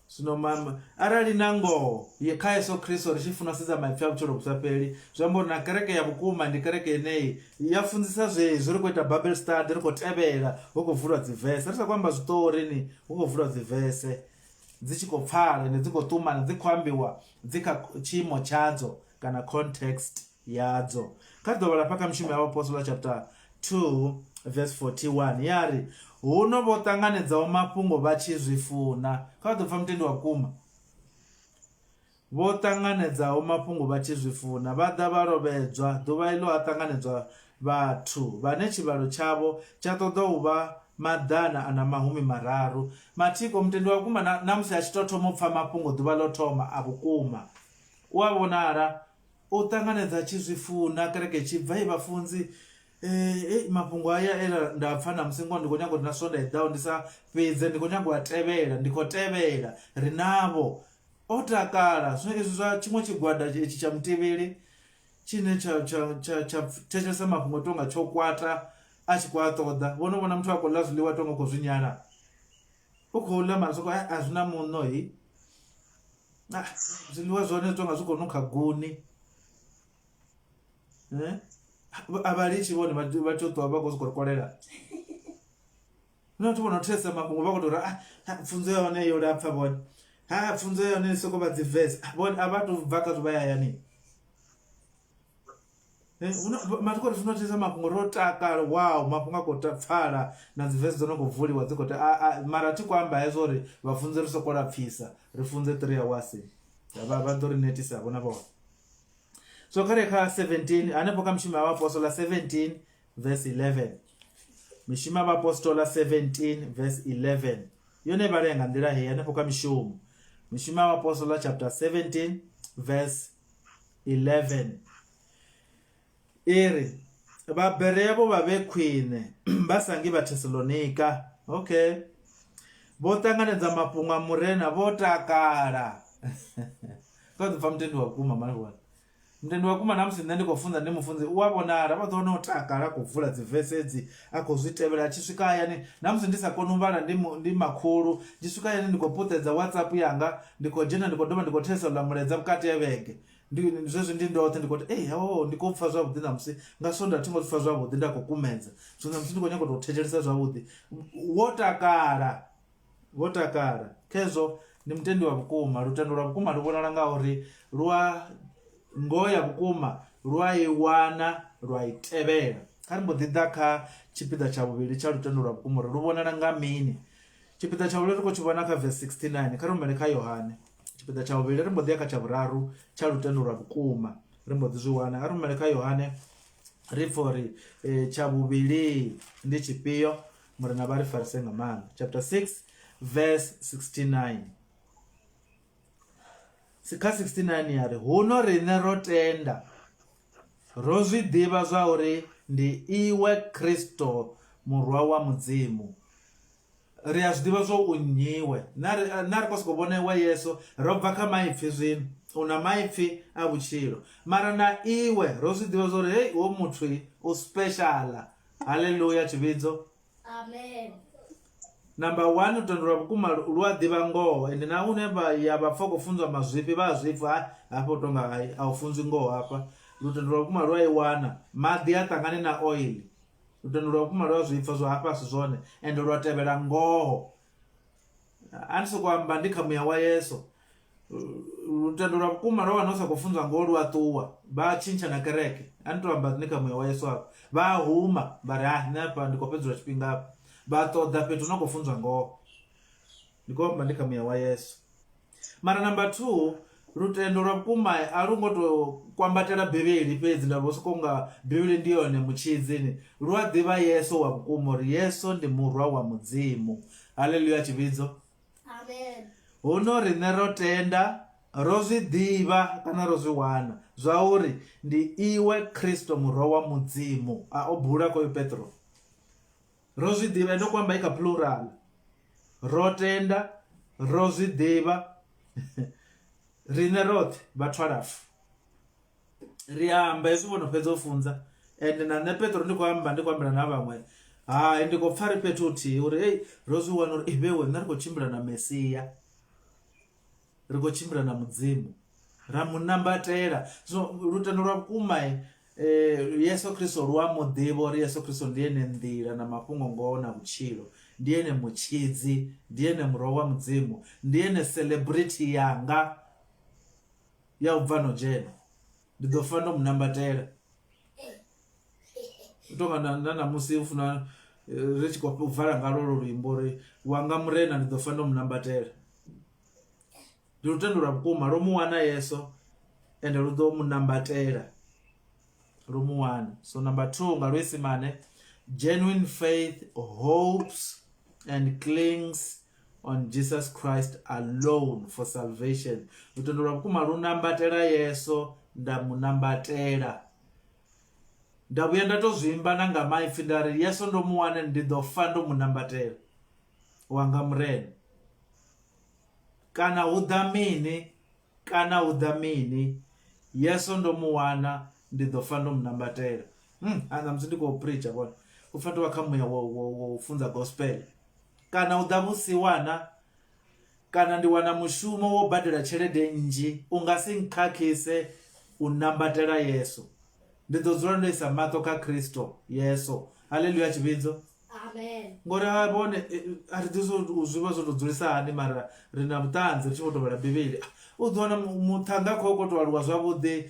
Zwino mama arali na ngoho kha Yesu Kristo ri tshi funa sedza maipfi a vhutshilo vhu sa fheli zwi amba uri na kereke ya vhukuma ndi kereke yeneyi ya funzisa zwezwi ri khou ita Bible study ri khou tevhela hu khou vulwa dzivese ri sa khou amba zwiṱori ni hu khou vulwa dzivese dzi tshi khou pfala ende dzi khou ṱumana dzi khou ambiwa dzi kha tshiimo tshadzo kana context yadzo. Kha ḓo vhala kha mishumo ya vhaapostolo chapter 2 verse 41 yari huno vho ṱanganedzaho mafhungo vha tshi zwi funa. Kha ḓo pfha mutendi wa vhukuma vho ṱanganedzaho mafhungo vha tshi zwi funa vha ḓa vha lovhedzwa ḓuvha iḽo ha ṱanganedzwa vhathu vhane tshivhalo tshavho tsha ṱoḓa u vha maḓana ana mahumi mararu. Mathiko mutendi wa vhukuma na musi a tshi tou thoma u pfha mafhungo ḓuvha ḽo thoma a vhukuma u a vhonala u ṱanganedza tshi zwi funa kereke tshi bva i vhafunzi mafhungo aya era nda pfha na musi ngo ndi khou nyaga uri na swonda eḓaho ndi sa fhedze ndi khou nyaga u a tevhela ndi khou tevhela ri navho o takala. Zwino izwi zwa tshiṅwe tshigwada etshi tsha mutevheli tshine tsha thetshelesa mafhungo tonga tsho kwata a tshi khou a ṱoḓa vhono vhona muthu a khou ḽa zwiḽiwa tonga khou zwi nyala u khou ḽa mara soko a zwi na muṋo zwiḽiwa zwone tonga zwi khou nukha guni a vha litshi vhone vha tea u ṱuwa vha khou sokou ri kolela. Nothu vhono thetshelesa mafhungo vha khou tou uri pfunzo ya hone yo lapfha vhone pfunzo ya hone soko vha dzivese vhone a vha tou bva kha zwi vha ya hayani. Mathiko ri funa u thetshelesa mafhungo ro takala wow mafhungo a khou pfala na dzivese dzo no khou vuliwa dzi khou mara thi khou amba hezwo uri vhafunzi ri soko lapfhisa ri funze 3 hours vha ḓo ri netisa vhona vhone. So kha 17 hanefho kha mishumo ya vhaapostolo 17 verse 11 mishumo ya vhaapostolo 17 verse 11 yone vhale nga nḓila hei hanefho kha mishumo ya vhaapostolo chapter 17 verse 11 iri vhabereya vha vhe khwine vha sangi vha Thessalonika okay vho ṱanganedza mafhungo a murena vho takala. Kha ḓo pfha mutendi wa vhukuma mani mutendi wa vhukuma na musi nṋe ndi khou funza ndi mufunzi u a vhonala vha ḓo wana u takala a khou vula dzivese edzi a khou zwi tevhela tshi swika hayani na musi ndi sa koni u vhala ndi makhulu ndi swika hayani ndi khou puṱedza WhatsApp yanga ndi khou dzhena ndi khou dovha ndi khou thetshelesa ḽa muledza vhukati ya vhege zwezwi ndi ndoṱhe ndi khou ndi khou pfha zwavhuḓi na musi nga sonda thi ngo pfha zwavhuḓi ndi a khou kumedza zwino na musi ndi khou nyaga u tou thetshelesa zwavhuḓi wo takala khezwo ndi mutendi wa vhukuma. Lutendo lwa vhukuma lu vhonala nga uri lwa ngoho ya vhukuma lwa i wana lwa i tevhela. Kha ri mbo ḓi ḓa kha tshipiḓa tsha vhuvhili tsha lutendo lwa vhukuma uri lu vhonala nga mini. Tshipiḓa tsha vhuvhili ri khou tshi vhona kha verse 69 kha ri humele kha Yohane tshipiḓa tsha vhuvhili ri mbo ḓi ya kha tsha vhuraru tsha lutendo lwa vhukuma ri mbo ḓi zwi wana. Kha ri humele kha Yohane ri pfha uri tsha vhuvhili ndi tshifhio murena vha ri farise nga maanḓa. Chapter 6 verse 69 kha 69 yari huno riṋe ro tenda ro zwi ḓivha zwa uri ndi iwe Kristo murwa wa mudzimu. Ri a zwi ḓivha zwo u nnyiwe na ri khou sokou vhona iwe Yesu ro bva kha maipfi zwino una maipfi a vutshilo mara na iwe ro swi tiva zori hey wo muthu u special. Haleluya chividzo. Amen. Number 1 lutendo lwa vhukuma lu a ḓivha ngoho ende na une ya vha pfa khou funzwa mazwifhi vha a zwipfa hafho tonga a u funzwi ngoho hafha. Lutendo lwa vhukuma lu a i wana maḓi a ṱangane na oil. Lutendo lwa vhukuma lu a zwipfa zwa hafha si zwone ende lwa tevhela ngoho. A ndi sokou amba ndi kha muya wa Yesu. Lutendo lwa vhukuma lwa wana u sa khou funzwa ngoho lu a ṱuwa vha tshintsha na kereke. A ndi tou amba ndi kha muya wa Yesu hafha vha a huma vha ri nṋe hafha ndi khou fhedzula tshifhinga hafha vha ṱoḓa fhethu no khou funzwa ngoho. Ndi khou amba ndi kha muya wa Yesu. Mara number 2 lutendo lwa vhukuma a lu ngo tou kwambatela bivhili fhedzi nda vho sokou nga bivhili ndi yone mutshidzi lu a ḓivha Yesu wa vhukuma uri Yesu ndi murwa wa mudzimu. Haleluya chividzo. Amen. Huno riṋe ro tenda ro zwi ḓivha kana ro zwi wana zwa uri ndi iwe Kristo murwa wa mudzimu. A o bula koyo Petro. Ro zwi ḓivha ndo kwamba i kha plural. Ro tenda ro zwi ḓivha riṋe roṱhe vha 12 ri amba hezwi vho no fhedza u funza ende na nṋe Petro ndi khou amba ndi khou ambela na vhaṅwe hai ndi khou pfa ri fhethu huthihi uri hei ro zwi wana uri ivewe nṋe ri khou tshimbila na Mesiya ri khou tshimbila na mudzimu ra mu nambatela. So lutendo lwa vhukuma Yesu Kristo lu a muḓivha uri Yesu Kristo ndi ene nḓila na mafhungo ngoho na vhutshilo. Ndi ene mutshidzi, ndi ene murwa wa mudzimu, ndi ene celebrity yanga ya u bva no dzhena. Ndi ḓo fa ndo mu nambatela. U tonga na namusi u funa ri tshi khou vala ngalo luimbo uri wanga murena ndi ḓo fa ndo mu nambatela. Ndi lutendo lwa vhukuma ro mu wana Yesu ende lu ḓo mu nambatela. Ro mu wana. So number 2 nga lwesimane genuine faith hopes and clings on Jesus Christ alone for salvation. Lutendo lwa vhukuma lu nambatela Yesu nda mu nambatela. Nda vhuya nda to zwimba na nga maipfi nda ri Yesu ndo mu wana ndi ḓo fa ndo mu nambatela wanga murena. Kana hu ḓa mini Yesu ndo mu wana ndi ḓo fa ndo mu nambatela. Namusi ndi khou preacher bona u fanela u vha kha muya wo funza gospel. Kana u ḓa vhusiwana kana ndi wana mushumo wo badela tshelede nnzhi u nga si nkhakhise u nambatela Yesu. Ndi ḓo dzula ndo isa maṱo kha Kristo Yesu. Haleluya chividzo. Amen. Ngori ha bone a ri ḓi zwi vha zwo to dzulisa hani mara ri na vhuṱanzi ri tshi khou to vhala bivhili. U ḓo wana muṱhanga khou khou to aluwa zwavhuḓi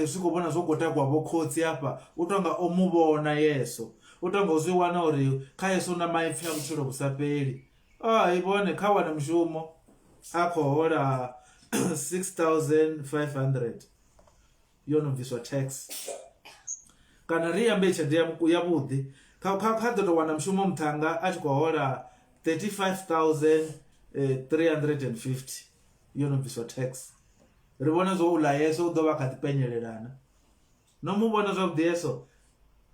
zwi khou vhona zwo khou takuwa vho khotsi hafha u tonga o mu vhona Yesu. U tonga u zwi wana uri kha Yesu na maipfi a vhutshilo vhu sa fheli. I vhone kha wana mushumo a khou hola 6,500 yo no bviswa tax. Kana ri ambe tshelede ya vhuḓi kha ḓo to wana mushumo muṱhanga a tshi khou hola 35,350 yo no bviswa tax. Ri vhona zwo uḽa Yesu u ḓo vha kha ḓi penyelelana. No mu vhona zwavhuḓi Yesu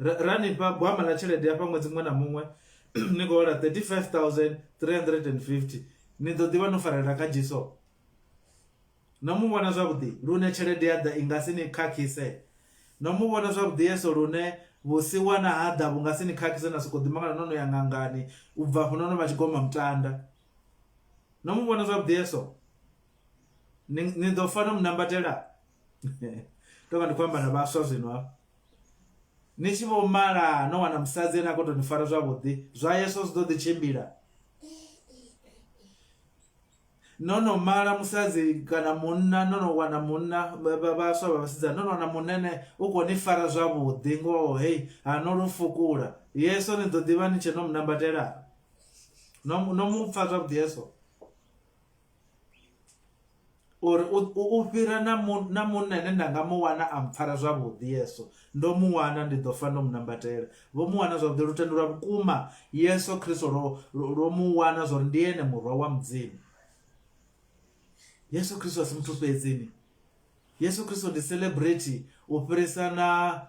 rani pa gwama ḽa tshelede hafha ṅwedzi muṅwe na muṅwe ni khou hola 35,350 ni ḓo ḓivha no farela kha Jesu. No mu vhona zwavhuḓi lune tshelede ya ḓa i nga si ni khakhise. No mu vhona zwavhuḓi Yesu lune vhusiwana ha ḓa vhu nga si ni khakhise na sokou ḓimangana no no ya ṅangani u bva afho no no vha tshi goma mutanda. No mu vhona zwavhuḓi Yesu ni ḓo fa no mu nambatela. Tonga ndi khou amba na vhaswa zwino hafha ni tshi vho mala no wana musadzi ane a khou tou ni fara zwavhuḓi zwa Yesu zwi ḓo ḓi tshimbila. No no mala musadzi kana munna no no wana munna vhaswa vha vhasidzana no no wana munene u khou ni fara zwavhuḓi ngoho hei ha no lu fukula Yesu ni ḓo ḓivha ni tshe no mu nambatela. No mu pfa zwavhuḓi Yesu uri u fhira na munna ane nda nga mu wana a mpfara zwavhuḓi Yesu ndo mu wana ndi ḓo fa ndo mu nambatela. Vho mu wana zwavhuḓi lutendo lwa vhukuma Yesu Kristo ro mu wana zwo ri ndi ene murwa wa mudzimu. Yesu Kristo asi muthu fhedzini. Yesu Kristo ndi celebrity u fhirisa na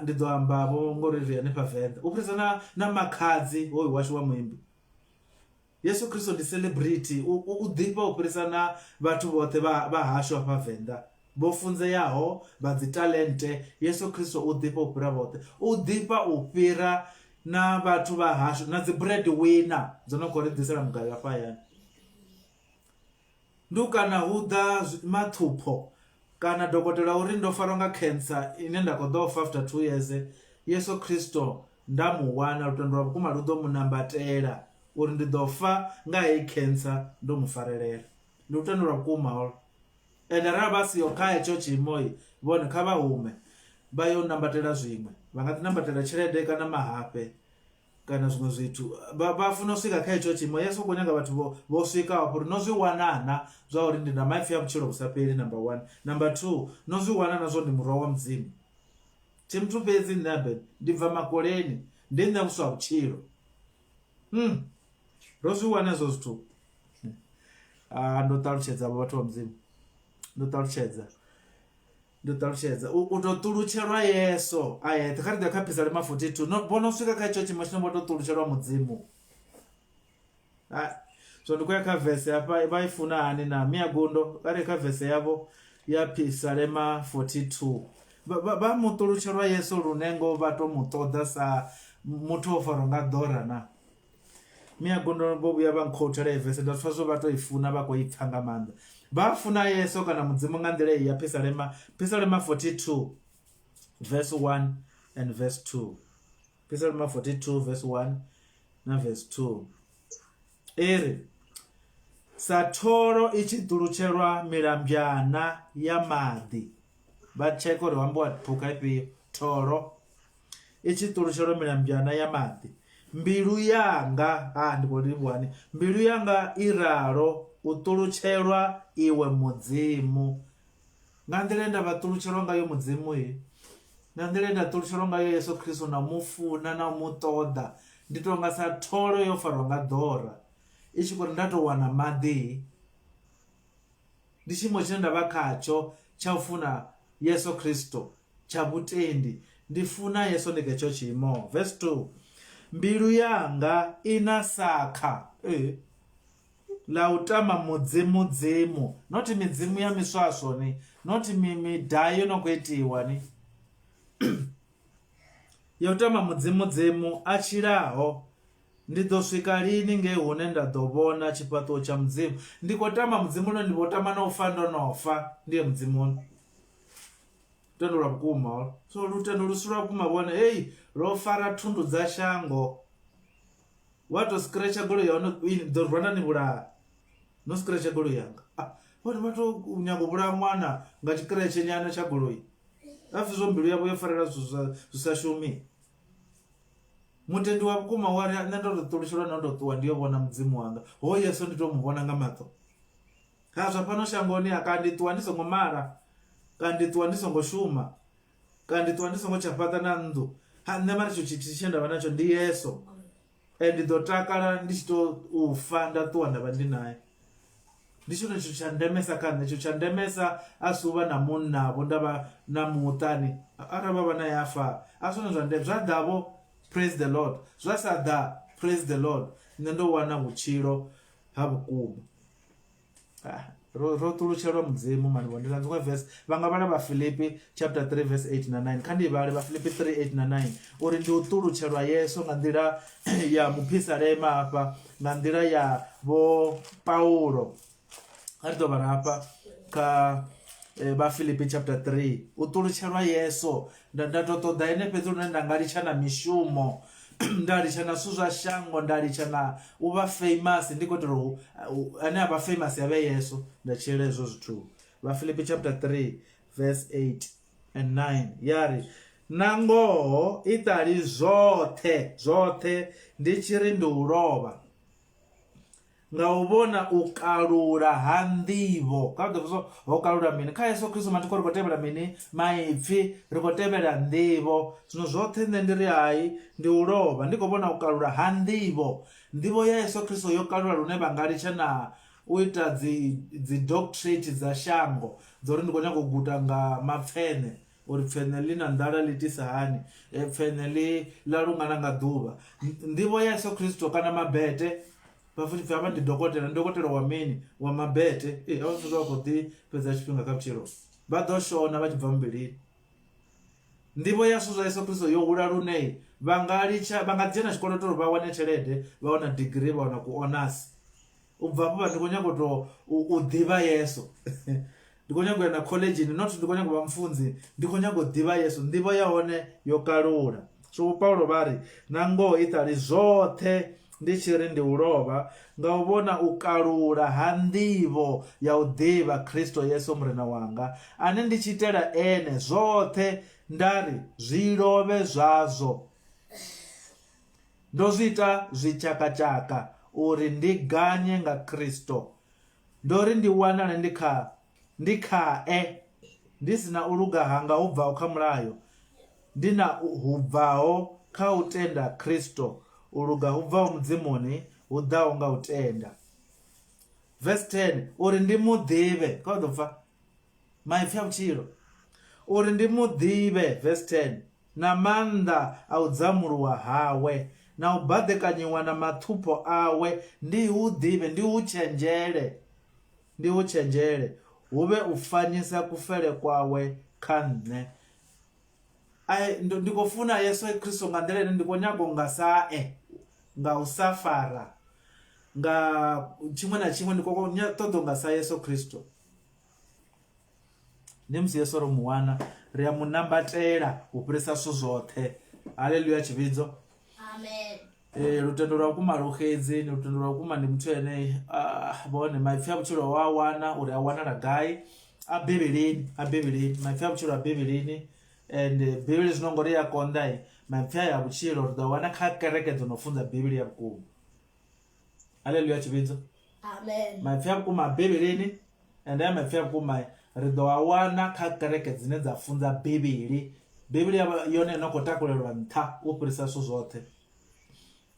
ndi ḓo amba vho ngori ri hanefha Venḓa u fhirisa na makhadzi hoyu washu wa muimbi. Yesu Kristo ndi celebrity u ḓifha u fhirisa na vhathu vhoṱhe vha hashu hafha Venḓa vho funzeaho vha dzi talente. Yesu Kristo u ḓifha u fhira vhoṱhe, u ḓifha u fhira na vhathu vha hashu na dzi bread winner dzo no khou ri ḓisela mugayo hafha hayani. Ndu kana hu ḓa maṱhupho kana dokotela uri ndo farwa nga cancer ine nda khou ḓo fa after 2 years, Yesu Kristo nda mu wana lutendo lwa vhukuma lu ḓo mu nambatela uri ndi ḓo fa nga heyi cancer ndo mu farelela. Ndi lutendo lwa vhukuma holo. Ende arali vha siho kha hetsho tshiimo vhone kha vha hume vha yo nambatela zwiṅwe, vha nga ḓi nambatela tshelede kana mahafhe kana zwiṅwe zwithu. Vha funa u swika kha hetsho tshiimo. Yesu u khou nyaga vhathu vho swikaho uri no zwi wanana zwa uri ndi na maipfi a vhutshilo vhu sa fheli, number 1. Number 2, no zwi wana na zwo ndi muroho wa mudzimu. Muthu fhedzi nṋe ndi bva makoleni ndi nṋe vhuswa vhutshilo. Ro zwi wana ezwo zwithu. Ndo ṱalutshedza vhathu vha mudzimu, ndo ṱalutshedza u tou ṱulutshelwa Yesu a yeṱhe. Kha ri ḓa kha Psalm 42 no vho no swika kha hetsho tshiimo tshine vho tou ṱulutshelwa mudzimu. So ndi khou ya kha vese hafha vha i funa hani na miagundo kare kha vese yavho ya Psalm 42 vha mu ṱulutshelwa Yesu lunengo vha tou mu ṱoḓa sa muthu o farwa nga ḓora na miagundo. Vho vhuya vha nkhouthela i vese nda pfha zwo vha tou i funa vha khou i pfha nga maanḓa. Vha funa Yesu kana mudzimu nga nḓila iyi ya Psalm 42 verse 1 and verse 2. Psalm 42 verse 1 na verse 2 iri sa thoro i tshi ṱulutshelwa milambyana ya maḓi. Vha tsheka uri wambiwa phukha ifhio? Thoro i tshi ṱulutshelwa milambyana ya maḓi. Mbilu yanga ndi khou livhuwani, mbilu yanga i ralo u ṱulutshelwa iwe mudzimu. Nga nḓila nda vha ṱulutshelwa ngayo mudzimu na nḓila nda ṱulutshelwa ngayo Yesu Kristo na mufuna na mu ṱoḓa, ndi tou nga sa thoro yo farwa nga ḓora i tshi khou ri nda tou wana maḓi. Ndi tshiimo tshine nda vha khatsho tsha u funa Yesu Kristo, tsha vhutendi. Ndi funa Yesu ndi kha hetsho tshiimo. Verse 2, mbilu yanga ina sakha la u tama mudzimu. Noti midzimu ya miswaswo ni, noti midayo no khou itiwa ni ya u tama mudzimu a tshilaho. Ndi ḓo swika lini nge hune nda ḓo vhona tshifhaṱuwo tsha mudzimu. Ndi khou tama mudzimu lo, ndi vho tama na u fa ndo no fa ndiye mudzimu. Lutendo lwa vhukuma. So lutendo lusi lwa vhukuma vhone ro fara thundu dza shango. Wa tou scratcha goloi ya ḓo rwanda ni vhulaha no scratcha goloi yanga. Vhone vha tou nyaga u vhulaha ṅwana nga tshikretshe nyana tsha goloi. Afi zwo mbilu yavho yo farela zwi sa shumi. Mutendi wa vhukuma wa ri nṋe ndo tou ṱulutshelwa na ndo ṱuwa ndi yo vhona mudzimu wanga. Ho Yesu ndi tou mu vhona nga maṱo. Zwa fhano shangoni kana ndi ṱuwa ndi songo mala, kana ndi ṱuwa ndi songo shuma, kana ndi ṱuwa ndi songo tsha fhaṱa na nnḓu. Nṋe mara tshithu tshithihi tshe nda vha natsho ndi Yesu. Ndi ḓo takala ndi tshi tou fa nda ṱuwa nda vha ndi naye. Ndi tshone tshithu tsha ndemesa kha nṋe. Tshithu tsha ndemesa a si u vha na munnavho nda vha na muṱani. Arali vha vha naye a fa a zwone zwa ndeme. Zwa ḓavho praise the Lord, zwa sa ḓa praise the Lord. Nṋe ndo wana vhutshilo ha vhukuma. Ro ṱulutshelwa mudzimu manivho. Ndi nga verse vha nga vhala Vhafilipi chapter 3 verse 8 na 9. Kha ndi vhale Vhafilipi 3:8 na 9 uri ndi u ṱulutshelwa Yesu nga nḓila ya muphisalema hafha, nga nḓila ya vho Paulo. Kha ri ḓo vhala hafha kha Vhafilipi chapter 3. U ṱulutshelwa Yesu nda tou ṱoḓa ene fhedzi lune nda nga litsha na mishumo, nda litsha na zwithu zwa shango, nda litsha na u vha famous. Ndi khou tou ane a vha famous ya vhe Yesu. Nda tshila hezwo zwithu. Vhafilipi chapter 3 verse 8 and 9 yari na ngoho i ṱali zwoṱhe ndi tshi ri ndi u lovha nga u vhona u kalula ha nḓivho. Kha ḓo ho kalula mini kha Yesu Kristo matiko ri khou tevhela mini? Maipfi, ri khou tevhela nḓivho. Zwino zwoṱhe nṋe ndi ri hai ndi u lovha. Ndi khou vhona u kalula ha nḓivho ya Yesu Kristo yo kalula lune vha nga litsha na u ita dzi doctorate dza shango dzo ri ndi khou nyaga u guda nga mapfene uri pfene ḽi na nḓala ḽi itisa hani, pfene ḽi ḽa lungana nga ḓuvha. Nḓivho ya Yesu Kristo kana mabete bafuthi pfhi avha ndi dokotela wa mini wa mabete avha zwithu zwa khou ḓi fhedza tshifhinga kha vhutshilo vha ḓo shona vha tshi bva muvhilini. Nḓivho ya zwithu zwa Yesu Kristo yo hula lune vha nga dzhena tshikoloto uri vha wane tshelede, vha wana degree, vha wana ku honors. U bva hafho ndi khou nyaga u ḓivha Yesu ndi khou nyaga u ya na college not ndi khou nyaga u vha mfunzi, ndi khou nyaga u ḓivha Yesu. Nḓivho ya hone yo kalula. So Paulo vha ri na ngoho iṱali zwoṱhe ndi tshi ri ndi u lovha nga u vhona u kalula ha nḓivho ya u ḓivha Kristo Yesu murena wanga, ane ndi tshi itela ene zwoṱhe ndari zwi love zwazwo. Ndo zwi ita zwitshakatshaka uri ndi ganye nga Kristo, ndo ri ndi wanale ndi khae, ndi sina u luga hanga hu bvaho kha mulayo, ndi na hu bvaho kha u tenda Kristo, u luga hu bvaho mudzimuni hu ḓaho nga u tenda. Verse 10 uri ndi muḓivhe, kha ḓo pfa maipfi a vhutshilo, uri ndi muḓivhe, verse 10, na maanḓa a u dzamuluwa hawe na u baḓekanyiwa na maṱhupho awe, ndi hu ḓivhe, ndi hu tshenzhele, hu vhe u fanyisa kufele kwawe kha nṋe. Ndi khou funa Yesu Kristo nga nḓila ine ndi khou nyaga nga sae, nga u sa fara, nga tshiṅwe na tshiṅwe ndi khou ṱoḓa nga sa Yesu Kristo. Ndi musi Yesu ro mu wana ri a mu nambatela u fhirisa zwithu zwoṱhe. Haleluya tshivhidzo. Amen. Lutendo lwa vhukuma lu xedzi, ni lutendo lwa vhukuma ndi muthu ene vhone maipfi a vhutshilo wa wana uri a wanala gai, a Bivhilini, maipfi a vhutshilo a Bivhilini. And Bivhili zwino ngori ya konḓa maipfi a vhutshilo ri ḓo wana kha kereke dzo no funza Bivhili ya vhukuma. Haleluya tshivhidzo. Amen. Maipfi a vhukuma a Bivhilini and ya maipfi a vhukuma ri ḓo a wana kha kereke dzine dza funza Bivhili. Bivhili yone no khou takulelwa nṱha u fhirisa zwithu zwoṱhe,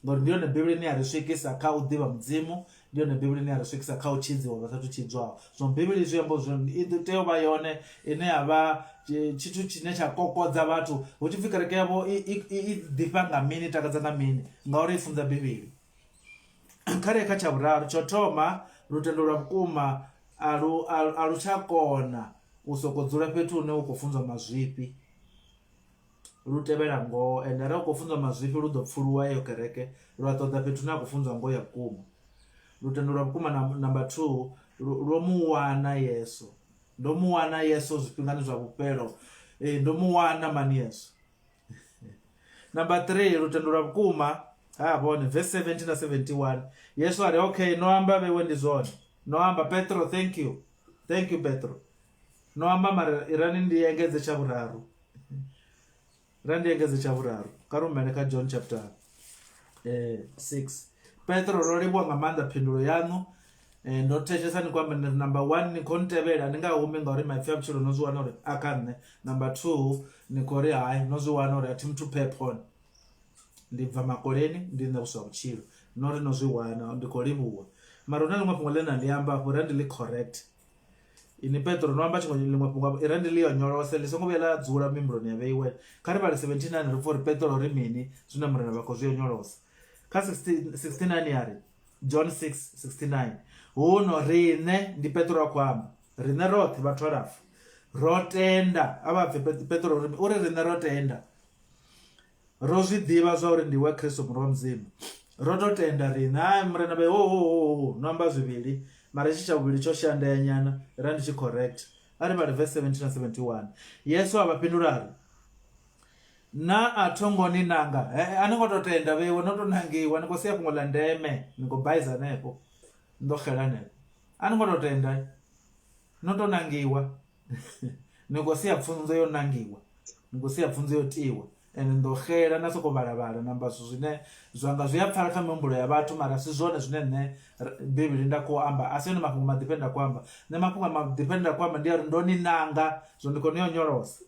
ngori ndi yone Bivhili ine ya ri swikisa kha u ḓivha mudzimu, ndi yone Bivhili ine ya ri swikisa kha u tshidziwa vha sathu tshidzwaho. So Bivhili zwi amba zwone i tea u vha yone ine ya vha tshithu tshine tsha kokodza vhathu, hu tshi pfhi kereke yavho i ḓifha nga mini, takadza nga mini, ngauri i funza Bivhili. Khare kha tsha vhuraru tsho thoma, lutendo lwa vhukuma a lu tsha kona u sokou dzula fhethu hune u khou funzwa mazwifhi, lu tevhela ngoho. Ende arali u khou funzwa mazwifhi lu ḓo pfuluwa eyo kereke, lwa ṱoḓa fhethu hune a khou funzwa ngoho ya vhukuma. Lutendo lwa vhukuma number 2 lwo mu wana Yesu, ndo mu wana Yesu zwifhingani zwa vhufhelo, ndo mu wana mani Yesu. Number 3 lutendo lwa vhukuma vhone verse 70 na 71, Yesu ari okay, no amba vhewe ndi zwone, no amba Petro, thank you Petro, no amba mara irani ndi engedze tsha vhuraru, kha rumele kha John chapter 6. Petro ro livhuwa nga maanḓa phindulo yaṋu, ndo thetshelesa ni kwamba number 1 ni khou ntevhela, ndi nga humi ngauri maipfi a vhutshilo no zwi wana uri a kha nṋe. Number 2 ni khou ri hayi no zwi wana uri a thi muthu phephon, ndi bva makoleni, ndi nṋe vhuswa vhutshilo, no ri no zwi wana, ndi khou livhuwa. Mara hu na ḽiṅwe fhungo ḽe na ndi amba afho, ira ndi ḽi correct. Ini Petro no amba ḽiṅwe fhungo ira ndi ḽi yo nyolose, ḽi songo vhuya ḽa dzula mimbuloni ya vheiwe. Kha ri vhali 79 ri pfha uri Petro ri mini zwine murena vha khou zwi yo nyolosa. Kha 69 yari John 6:69 huno riṋe ndi Petro a khou amba, riṋe roṱhe vhathu alafu ro tenda, a vha bve Petro uri riṋe ro tenda, ro zwi ḓivha zwa uri ndiwe Kristo mwana wa mudzimu, ro to tenda riṋe. Murena vhe no amba zwivhili mara tshi tsha vhuvhili tsho shandea nyana, ra ndi tshi correct. Ari vhali verse 70 na 71, Yesu a vha fhindula ari na a thongo ni nanga, a ni ngo to tenda vheiwe, no to nangiwa, ni khou sia fhungo ḽa ndeme, ni khou baiza hanefho, ndo xela hanefho. A ni ngo to tenda, no to nangiwa ni khou sia pfunzo yo nangiwa, ni khou sia pfunzo yo tiwa, ende ndo xela na sokou vhalavhala namba zwithu zwine zwanga zwi a pfala kha mihumbulo ya vhathu, mara si zwone zwine nṋe Bivhili nda khou amba, a si yone mafhungo maḓiphe nda khou amba. Nṋe mafhungo maḓiphe nda khou amba ndi ari ndo ni nanga, zwo ndi khou ni yo nyolosa.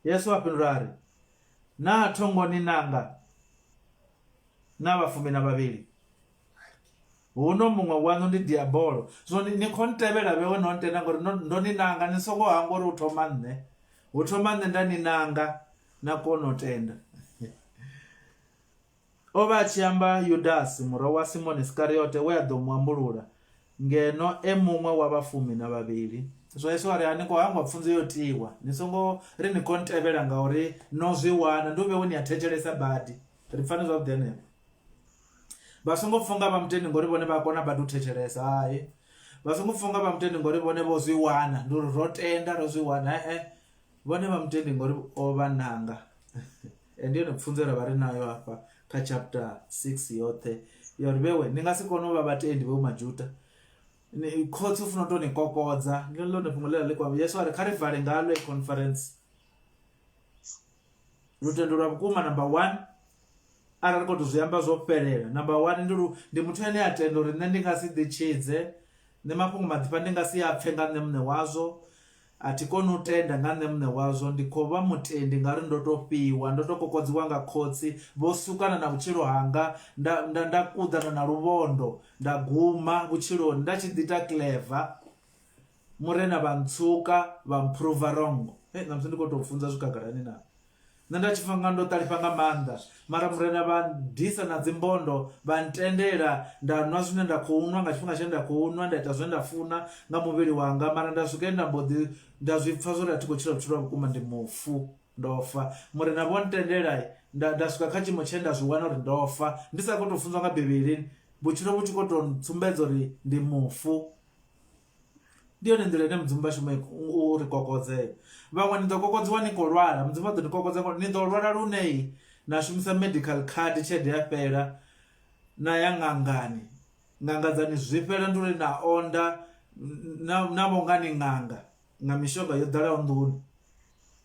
Yesu a fhindula ari na thongo ni nanga na vhafumi na vhavhili, huno muṅwe waṋu ndi diabolo. So ni khou ntevhela vhewe no ntenda ngori ndo ni nanga, ni songo hangwa uri hu thoma nṋe nda ni nanga na kona u tenda. o vha a tshi amba Yudasi murahu wa Simon Iskariote we a ḓo muambulula ngeno muṅwe wa vhafumi na vhavhili. So Yesu ari ani ko hangwa pfunzo yo tiwa ni songo ri ni kontevela ngauri no zwi wana ndo vhe woni a thetshelesa badi ri pfana zwa vhudene vha songo funga vha muteni ngori vhone vha kona badi u thetshelesa hai vha songo funga vha muteni ngori vhone vho zwi wana ndo ro tenda ro zwi wana vhone vha muteni ngori o vha nanga ndiyo pfunzo ra vha ri nayo hafha kha chapter 6 yote yori vhewe ni nga si kona u vha vhatendi vhe majuta ni khotsi ufuna u to ni kokodza ndi ḽone fhungo ḽe ḽi kwa Yesu ari kha ri vale ngalo conference lutendo lwa vhukuma number 1 arali kho to zwi amba zwo fhelela number 1 ndi muthu ane a tenda uri nṋe ndi nga si ḓi tshidze nṋe mafhungo maḓipfa ndi nga si a pfhe nga nṋe muṋe wazwo a thi koni u tenda nga nṋe muṋe wazwo ndi khou vha mutendi nga ri ndo to fhiwa ndo to kokodziwa nga khotsi vho sukana na vhutshilo hanga nda kuḓana na luvhondo nda guma vhutshiloni nda tshi ḓita clever murena vha ntsuka vha mprova wrong na musi ndi khou tou funza zwikagalani na nṋe nda tshi fanga ndo ṱalifha nga maanḓa mara murena vha disa na dzimbondo vha ntendela nda nwa zwine nda khou nwa nga tshifhinga tshine nda khou nwa nda ita zwine nda funa nga muvhili wanga mara nda swike nda zwi pfha zwori a thi khou tshila vhutshilo vhukuma ndi mufu ndo fa murena vho ntendela nda swika kha tshiimo tshe nda zwi wana uri ndo fa ndi sa khou tou funzwa nga bivhilini vhutshilo vhu tshi khou tou tsumbedza uri ndi mufu ndi yone nḓila ine mudzimu vha shuma uri kokodzea vhaṅwe ni ḓo kokodziwa ni khou lwala mudzimu vha ḓo ni kokodza ni ḓo lwala lune na shumisa medical card tshelede ya fhela na ya ṅangani ṅanga dzani zwi fhela ndi uri na onda na vhonga ni ṅanga nga mishonga yo ḓalaho nḓuni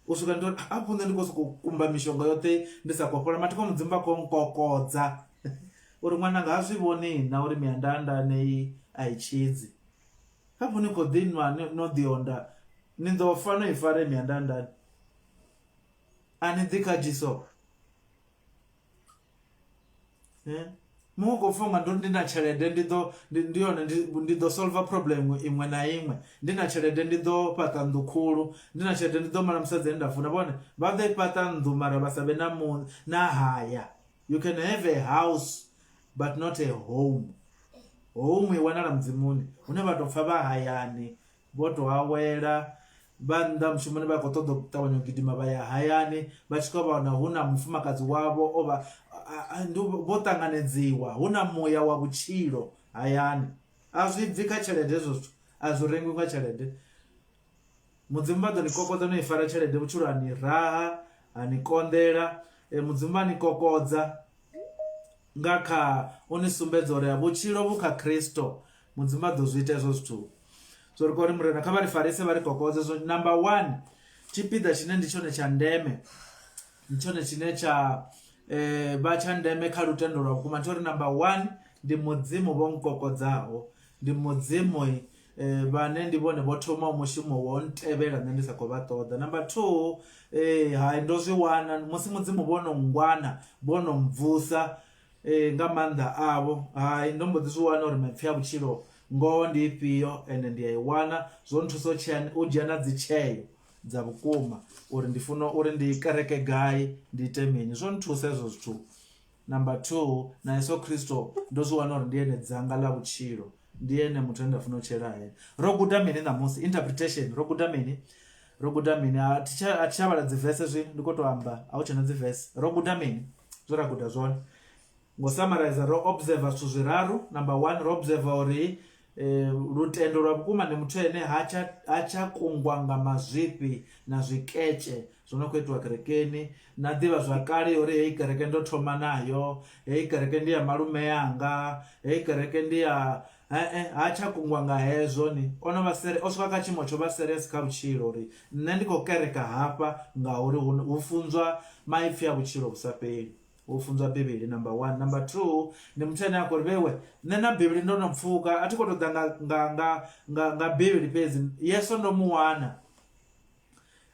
u swika ndi uri afho nṋe ndi khou sokou kumba mishonga yoṱhe ndi sa khou fhola mathiko mudzimu vha khou nkokodza uri ṅwananga ha zwi vhoni na uri miandandane a i tshidzi hafho ni khou ḓi nwa no ḓi onda ni ḓo fa no i fare miandandane a ni ḓi kha jiso muṅwe khou funga ndo ndi na tshelede ndi ḓo solve problem iṅwe na iṅwe ndi na tshelede ndi ḓo fhaṱa nnḓu khulu ndi na tshelede ndi ḓo mala musadzi nda funa vhone vha ḓo i fhaṱa nnḓu mara vha sa vhe na haya you can have a house but not a home home i wanala mudzimuni hune vha tou pfha vha hayani vho tou awela vha nnḓa mushumoni vha khou ṱoḓa u ṱavhanya u gidima vha ya hayani vha tshi khou vha wana hu na mufumakadzi wavho vho ṱanganedziwa hu na muya wa vhutshilo hayani a zwi bvi kha tshelede hezwo zwithu a zwi rengiwi nga tshelede mudzimu vha ḓo ni kokodza no i fara tshelede vhutshilo a ni raha a ni konḓela mudzimu vha ni kokodza nga kha u ni sumbedza uri vhutshilo vhu kha Kristo mudzimu vha ḓo zwi ita hezwo zwithu so ri khou ri murena kha vha ri farise vha ri kokodze so number 1 tshipiḓa tshine ndi tshone tsha ndeme ndi tshone tshine tsha vha tsha ndeme kha lutendo lwa vhukuma ndi uri number 1 ndi mudzimu vho nkokodzaho ndi mudzimu vhane ndi vhone vho thoma mushumo wo ntevhela nṋe ndi sa khou vha ṱoḓa number 2 hai ndo zwi wana musi mudzimu vho no ngwana vho no mvusa nga maanḓa avho hai ndo mbo ḓi zwi wana uri maipfi a vhutshilo ngoho ndi ifhio ende ndi a i wana zwo nthusa u dzhia na dzi tsheo dza vhukuma uri ndi funa uri ndi kereke gai ndi ite mini zwo nthusa hezwo zwithu number 2 na Yesu Kristo ndo zwi wana uri ndi ene dzanga ḽa vhutshilo ndi ene muthu ane nda funa u tshela yena ro guda mini ṋamusi interpretation ro guda mini a thi tsha vhala dzi verse zwi ndi khou tou amba a hu tshena dzi verse ro guda mini zwo ra guda zwone ngo summarize ro observe zwithu zwiraru number 1 ro observe uri lutendo lwa vhukuma ndi muthu ene ha tsha kungwa nga mazwifhi na zwiketshe zwo no khou itiwa kerekeni na ḓivha zwakale uri hei kereke ndo thoma nayo hei kereke ndi ya malume yanga hei kereke ndi ya ha tsha kungwa nga hezwo ni ono vha o swika kha tshiimo tsho vha serious kha vhutshilo uri nṋe ndi khou kereka hafha ngauri hu funzwa maipfi a vhutshilo vhu sa fheli hu funzwa bivhili number 1 number 2 ndi muthu ane a khou ri vhewe nṋe na bivhili ndo no pfuka a thi khou tou ḓa nga bivhili fhedzi Yesu ndo mu wana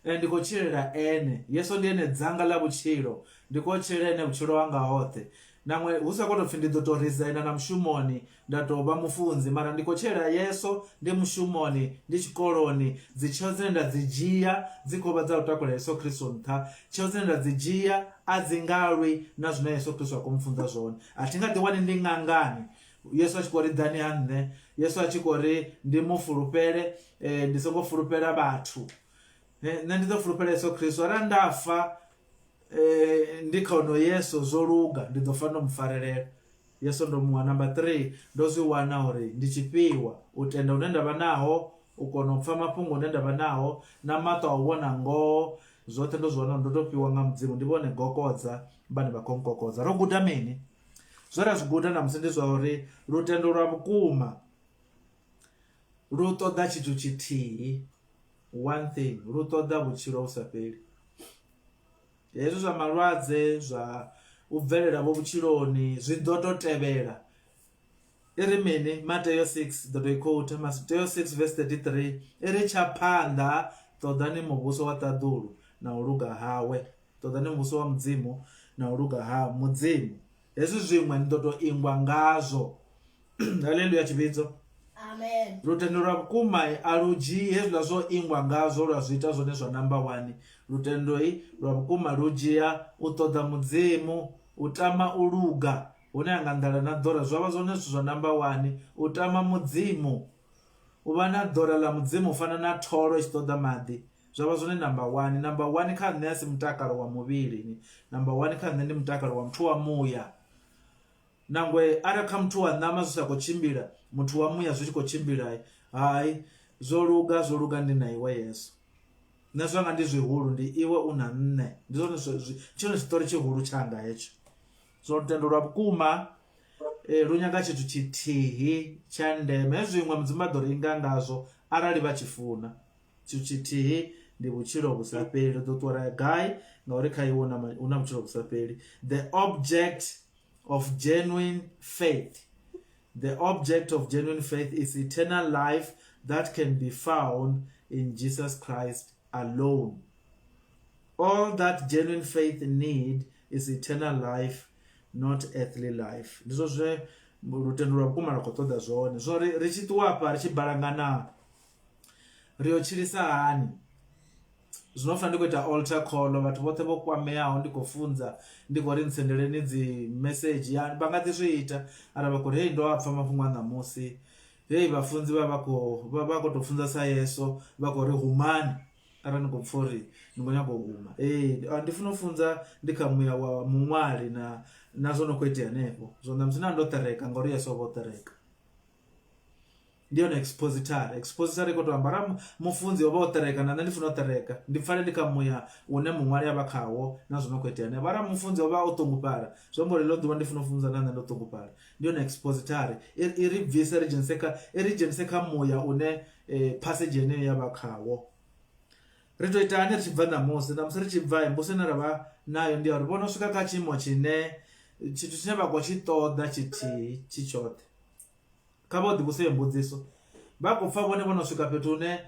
ndi khou tshilela ene Yesu ndi ene dzanga ḽa vhutshilo ndi khou tshilela ene vhutshilo hanga hoṱhe namwe usakoto pfi ndi ḓo to resigna na mushumoni nda to vha mufunzi mara ndi khou tshela yeso ndi mushumoni ndi tshikoloni dzi tsheo dzine nda dzi dzhia dzi khou vha dza u takula yeso kristo nṱha tsheo dzine nda dzi dzhia a dzi ngalwi na zwine yeso kristo a khou mfunza zwone a thi nga ḓi wani ndi ṅangani yesu a tshi khou ri ḓani ha nṋe yesu a tshi khou ri ndi mufulufhele ndi songo fulufhela vhathu nṋe ndi ḓo fulufhela yeso kristo arali nda fa ndi kha ono yeso zwo luga ndi ḓo fanela u mufarelela yeso ndo muṅwe. Number 3 ndo zwi wana uri ndi tshifhiwa u tenda une ndavha naho u kona u pfa mafhungo une ndavha naho na maṱo a u vhona ngoho zwoṱhe ndo zwi wana ndo to fhiwa nga mudzimu ndi vhone gokodza vhane vha khou nkokodza. Ro guda mini? Zwe ra zwi guda namusi ndi zwa uri lutendo lwa vhukuma lu ṱoḓa tshithu tshithihi, one thing, lu ṱoḓa vhutshilo vhu sa fheli. Hezwi zwa malwadze zwa u bvelela vho vhutshiloni zwi ḓo to tevhela. Iri mini? Mateyo 6 ḓo to i quote, Mateyo 6 verse 33 iri tsha phanḓa ṱoḓani muvhuso wa ṱaḓulu na u luga hawe, ṱoḓani muvhuso wa mudzimu na u luga ha mudzimu. Hezwi zwiṅwe ni ḓo to ingwa ngazwo. Haleluya tshivhidzo. Amen. Lutendo lwa vhukuma a lu dzhii hezwiḽa zwo ingwa ngazwo lwa zwi ita zwone zwa number 1. Lutendo lwa vhukuma lu dzhia u ṱoḓa mudzimu, u tama u luga hune anga nḓala na ḓora zwa vha zwone zwithu zwa number 1. U tama mudzimu, u vha na ḓora ḽa mudzimu u fana na tholo i tshi ṱoḓa maḓi, zwa vha zwone number 1. Number 1 kha nṋe a si mutakalo wa muvhili, number 1 kha nṋe ndi mutakalo wa muthu wa muya. Nangwe arali kha muthu wa ṋama zwi sa khou tshimbila, muthu wa muya zwi tshi khou tshimbila, hai zwo luga ndi na iwe yesu. Nṋe zwanga ndi zwihulu, ndi iwe u na nṋe, ndi zwone tshone tshiṱori tshihulu tshanga hetsho. Zwo lutendo lwa vhukuma lu nyaga tshithu tshithihi tsha ndeme. Zwiṅwe mudzimu a ḓo ringa ngazwo arali vha tshi funa. Tshithu tshithihi ndi vhutshilo vhu sa fheli. Ḓo ṱuwara gai? Ngauri kha iwe u na vhutshilo vhu sa fheli. The object of genuine faith. The object of genuine faith is eternal life that can be found in Jesus Christ alone. All that genuine faith need is eternal life, not earthly life. Ndizo zwe lutendo lwa vhukuma lwa khou ṱoḓa zwone. Zwo ri tshi ṱuwa hafha ri tshi balangana ri yo tshilisa hani? Zwino fanela ndi khou ita altar call, vhathu vhoṱhe vho kwameaho ndi khou funza ndi khou ri nitsendeleni dzi message yani vha nga ḓi zwi ita ara vha khou ri hei ndo a pfa mafhungo a ṋamusi, hei vhafunzi vha khou to funza sa yeso vha khou ri humani arali ni khou pfa uri ni khou nyaga u huma. Ndi funa u funza ndi kha muya wa muṅwali na zwo no khou itea hanefho. Zwo ṋamusi na ndo ṱereka ngauri yeso vho ṱereka. Ndi yone expository i khou to amba ara mufunzi o vha o ṱereka na nṋe ndi funa u ṱereka, ndi pfale ndi kha muya une muṅwali a vha khawo na zwo no khou itea hanefho. Ara mufunzi o vha o ṱungufhala zwi amba uri ḽo ḓuvha ndi funa u funza na nṋe ndo ṱungufhala. Ndi yone expository i ri bvisa ri dzhenise kha muya une passage yeneyo ya vha khawo. Ri to ita hani ri tshi bva ṋamusi ri tshi bva mbuso ine ravha nayo ndi ya uri vhono swika kha tshiimo tshine tshithu tshine vha khou tshi ṱoḓa tshithihi tshi tshoṱhe. Kha vha ḓivhuse mbudziso, vha khou pfa vhone vhono swika fhethu hune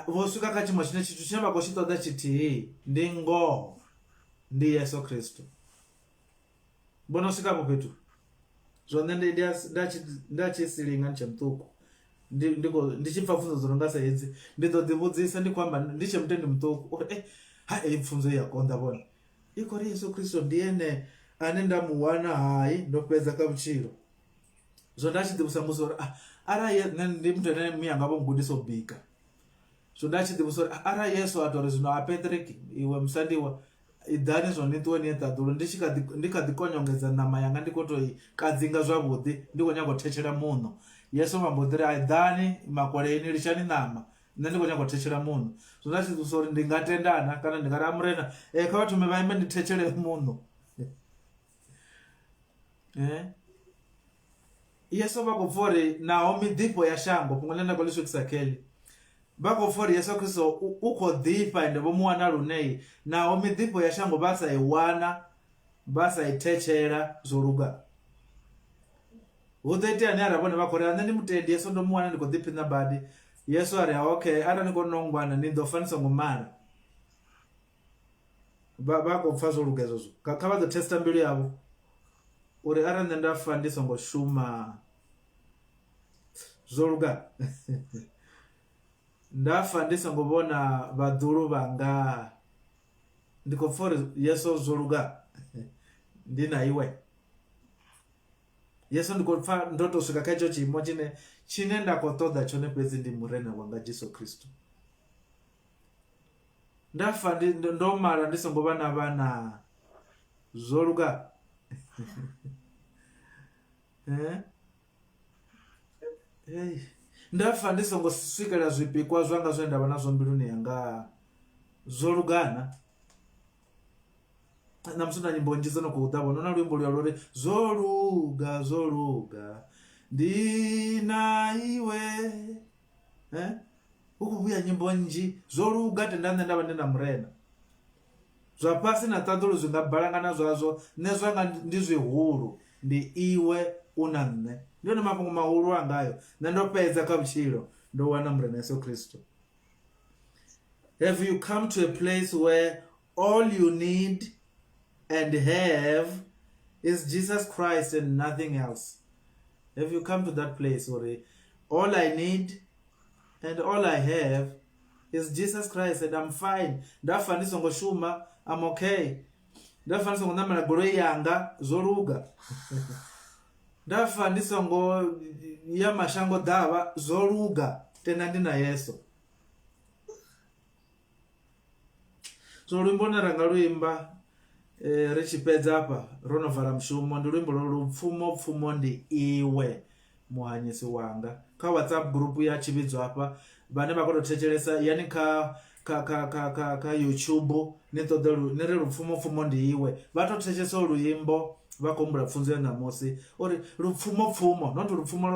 vho swika kha tshiimo tshine tshithu tshine vha khou tshi ṱoḓa tshithihi ndi ngoho, ndi yeso kristo. Vhono swika vho fhethu zwo nṋe nda tshi silinga ndi tshe muṱuku ndi tshi pfa pfunzo dzo no nga sa hedzi ndi ḓo ḓivhudzisa ndi khou amba ndi tshe mutendi muṱuku uri eyi pfunzo ya konḓa vhone i khou ri yesu kristo ndi ene ane nda mu wana hai ndo fhedza kha vhutshilo. Zwo nda tshi ḓivhusa mbuso uri arali nṋe ndi muthu ane muyanga vho ngudisa u bika, zwo nda tshi ḓivhusa uri arali yesu a tori zwino a Patrick iwe musandiwa idani zwo ni ṱuwe ni ye ṱaḓulo ndi kha ḓi konyongedza ṋama yanga ndi khou to i kadzinga zwavhuḓi ndi khou nyaga u thetshelesa muṋo. Yesu vha mbo ḓi ri idani makoleni lishani ṋama, nṋe ndi khou nyaga u thetshelesa muṋo. Zwo nda tshi ḓivhusa uri ndi nga tendana kana ndi nga ri amurena kha vha thome vha ime ndi thetshele muṋo. Yesu vha khou pfa uri naho miḓifho ya shango fhungo ḽine nda khou ḽi swikisa kheḽi, vha khou pfa uri yesu kristo u khou ḓifha ende vho mu wana lunei, naho miḓifho ya shango vha sa i wana vha sa i thetshela zwo luga. Hu ḓo itea ni ara vhone vha khou ri nṋe ndi mutendi yesu ndo mu wana ndi khou ḓiphina badi. Yesu a ri okay arali ni khou nongwana ni ḓo fa ni songo mala. Vha khou pfa zwo luga ezwo kha vha ḓo testa mbilu yavho. uri arali nṋe nda fa ndi songo shuma zwo luga nda fa ndi songo vhona vhaḓulu vhanga ndi khou pfha uri Yesu zwo luga ndi na iwe. Yesu ndi khou pfha ndo to swika kha hetsho tshiimo tshine nda khou ṱoḓa tshone fhedzi ndi murena wanga Jesu Kristo. Nda fa ndo mala ndi songo vha na vhana zwo luga nda fa ndi songo swikela zwipikwa zwanga zwe nda vha nazwo mbiluni yanga zwo lugana. Na musi na nyimbo nnzhi dzo no khou ḓa vho na luimbo lwa lori zwo luga ndi na iwe hu khou vhuya nyimbo nnzhi zwo luga tenda nṋe nda vha ndi na murena. Zwa fhasi na ṱhaḓulo zwi nga balangana zwazwo nṋe zwanga ndi zwihulu ndi iwe u na nṋe. Ndi one mafhungo mahulu angayo nṋe ndo fhedza kha vhutshilo ndo wana murena Yesu Kristo. Have you come to a place where all you need and have is Jesus Christ and nothing else? Have you come to that place where all I need and all I have is Jesus Christ and I'm fine? Ndafa ndi songo shuma, I'm okay. Ndafa ndi songo namela goloi yanga zwo luga. Ndafa ndi songo ya mashango ḓavha zwo luga tenda ndi na Yesu. So luimbo na ranga luimba ri tshi fhedza hafha ro no vala mushumo ndi luimbo lwo pfumo ndi iwe muhanyisi wanga. Kha WhatsApp group ya Tshivhidzo hafha vhane vha khou thetshelesa yani kha YouTube ni ṱoḓa ni ri lupfumo ndi iwe vha to thetshelesa luimbo vha khou humbula pfunzo ya ṋamusi uri lupfumo not lupfumo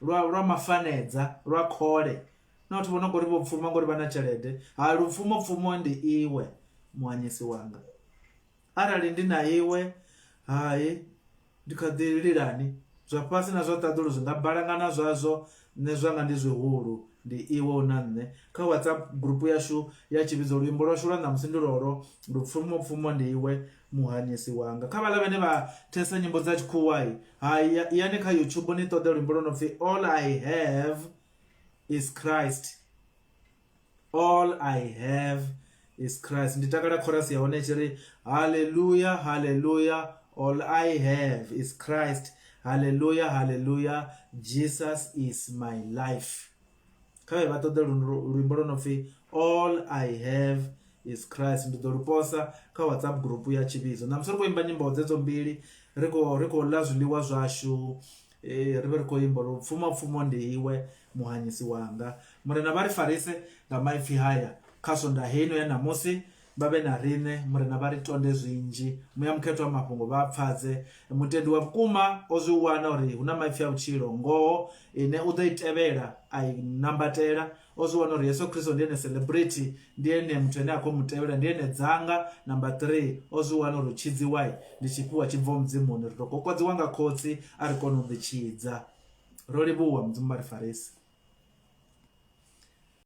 lwa mafanedza lwa khole not vhona ngori vho pfuma ngori vha na tshelede. Ha lupfumo ndi iwe muhanyisi wanga. Arali ndi na iwe hai ndi kha ḓi lilani zwa fhasi na zwa ṱhaḓulo zwi nga balangana zwazwo nṋe zwanga ndi zwihulu ndi iwe u na nṋe. Kha WhatsApp group yashu ya Tshivhidzo luimbo lwashu lwa ṋamusi ndi lwolo lupfumo ndi iwe muhanyisi wanga. Kha vhaḽa vhane vha thesa nyimbo dza tshikhuwa hai yani kha YouTube ni ṱoḓa luimbo lwo no pfhi all I have is Christ. All I have is Christ. Ndi takala chorus ya hone tshiri hallelujah hallelujah all I have is Christ. Hallelujah hallelujah Jesus is my life. Kha vha ṱoḓa luimbo lwo no pfhi all I have is Christ ndi ḓo luposa kha WhatsApp group ya Tshivhidzo. Na musi ri khou imba nyimbo dzedzo mbili ri khou ḽa zwiḽiwa zwashu ri vhe ri khou imba lupfumo ndi iwe muhanyisi wanga. Murena vha ri farise nga maipfi haya kha sonda heino ya ṋamusi vha vhe na riṋe. Murena vha ri tonde zwinzhi muya mukhetho wa mafhungo vha pfadze mutendi wa vhukuma o zwi wana uri hu na maipfi a vhutshilo ngoho ine u ḓo i tevhela a i nambatela. O zwi wana uri Yesu Kristo ndi ene celebrity ndi ene muthu ane a khou mutevhela ndi ene dzanga. Number 3 o zwi wana uri tshidziwai ndi tshifhiwa tshi bvaho mudzimuni ri to kokodziwa nga khotsi a ri kone u ḓitshidza. Ro livhuwa mudzimu vha ri farisi.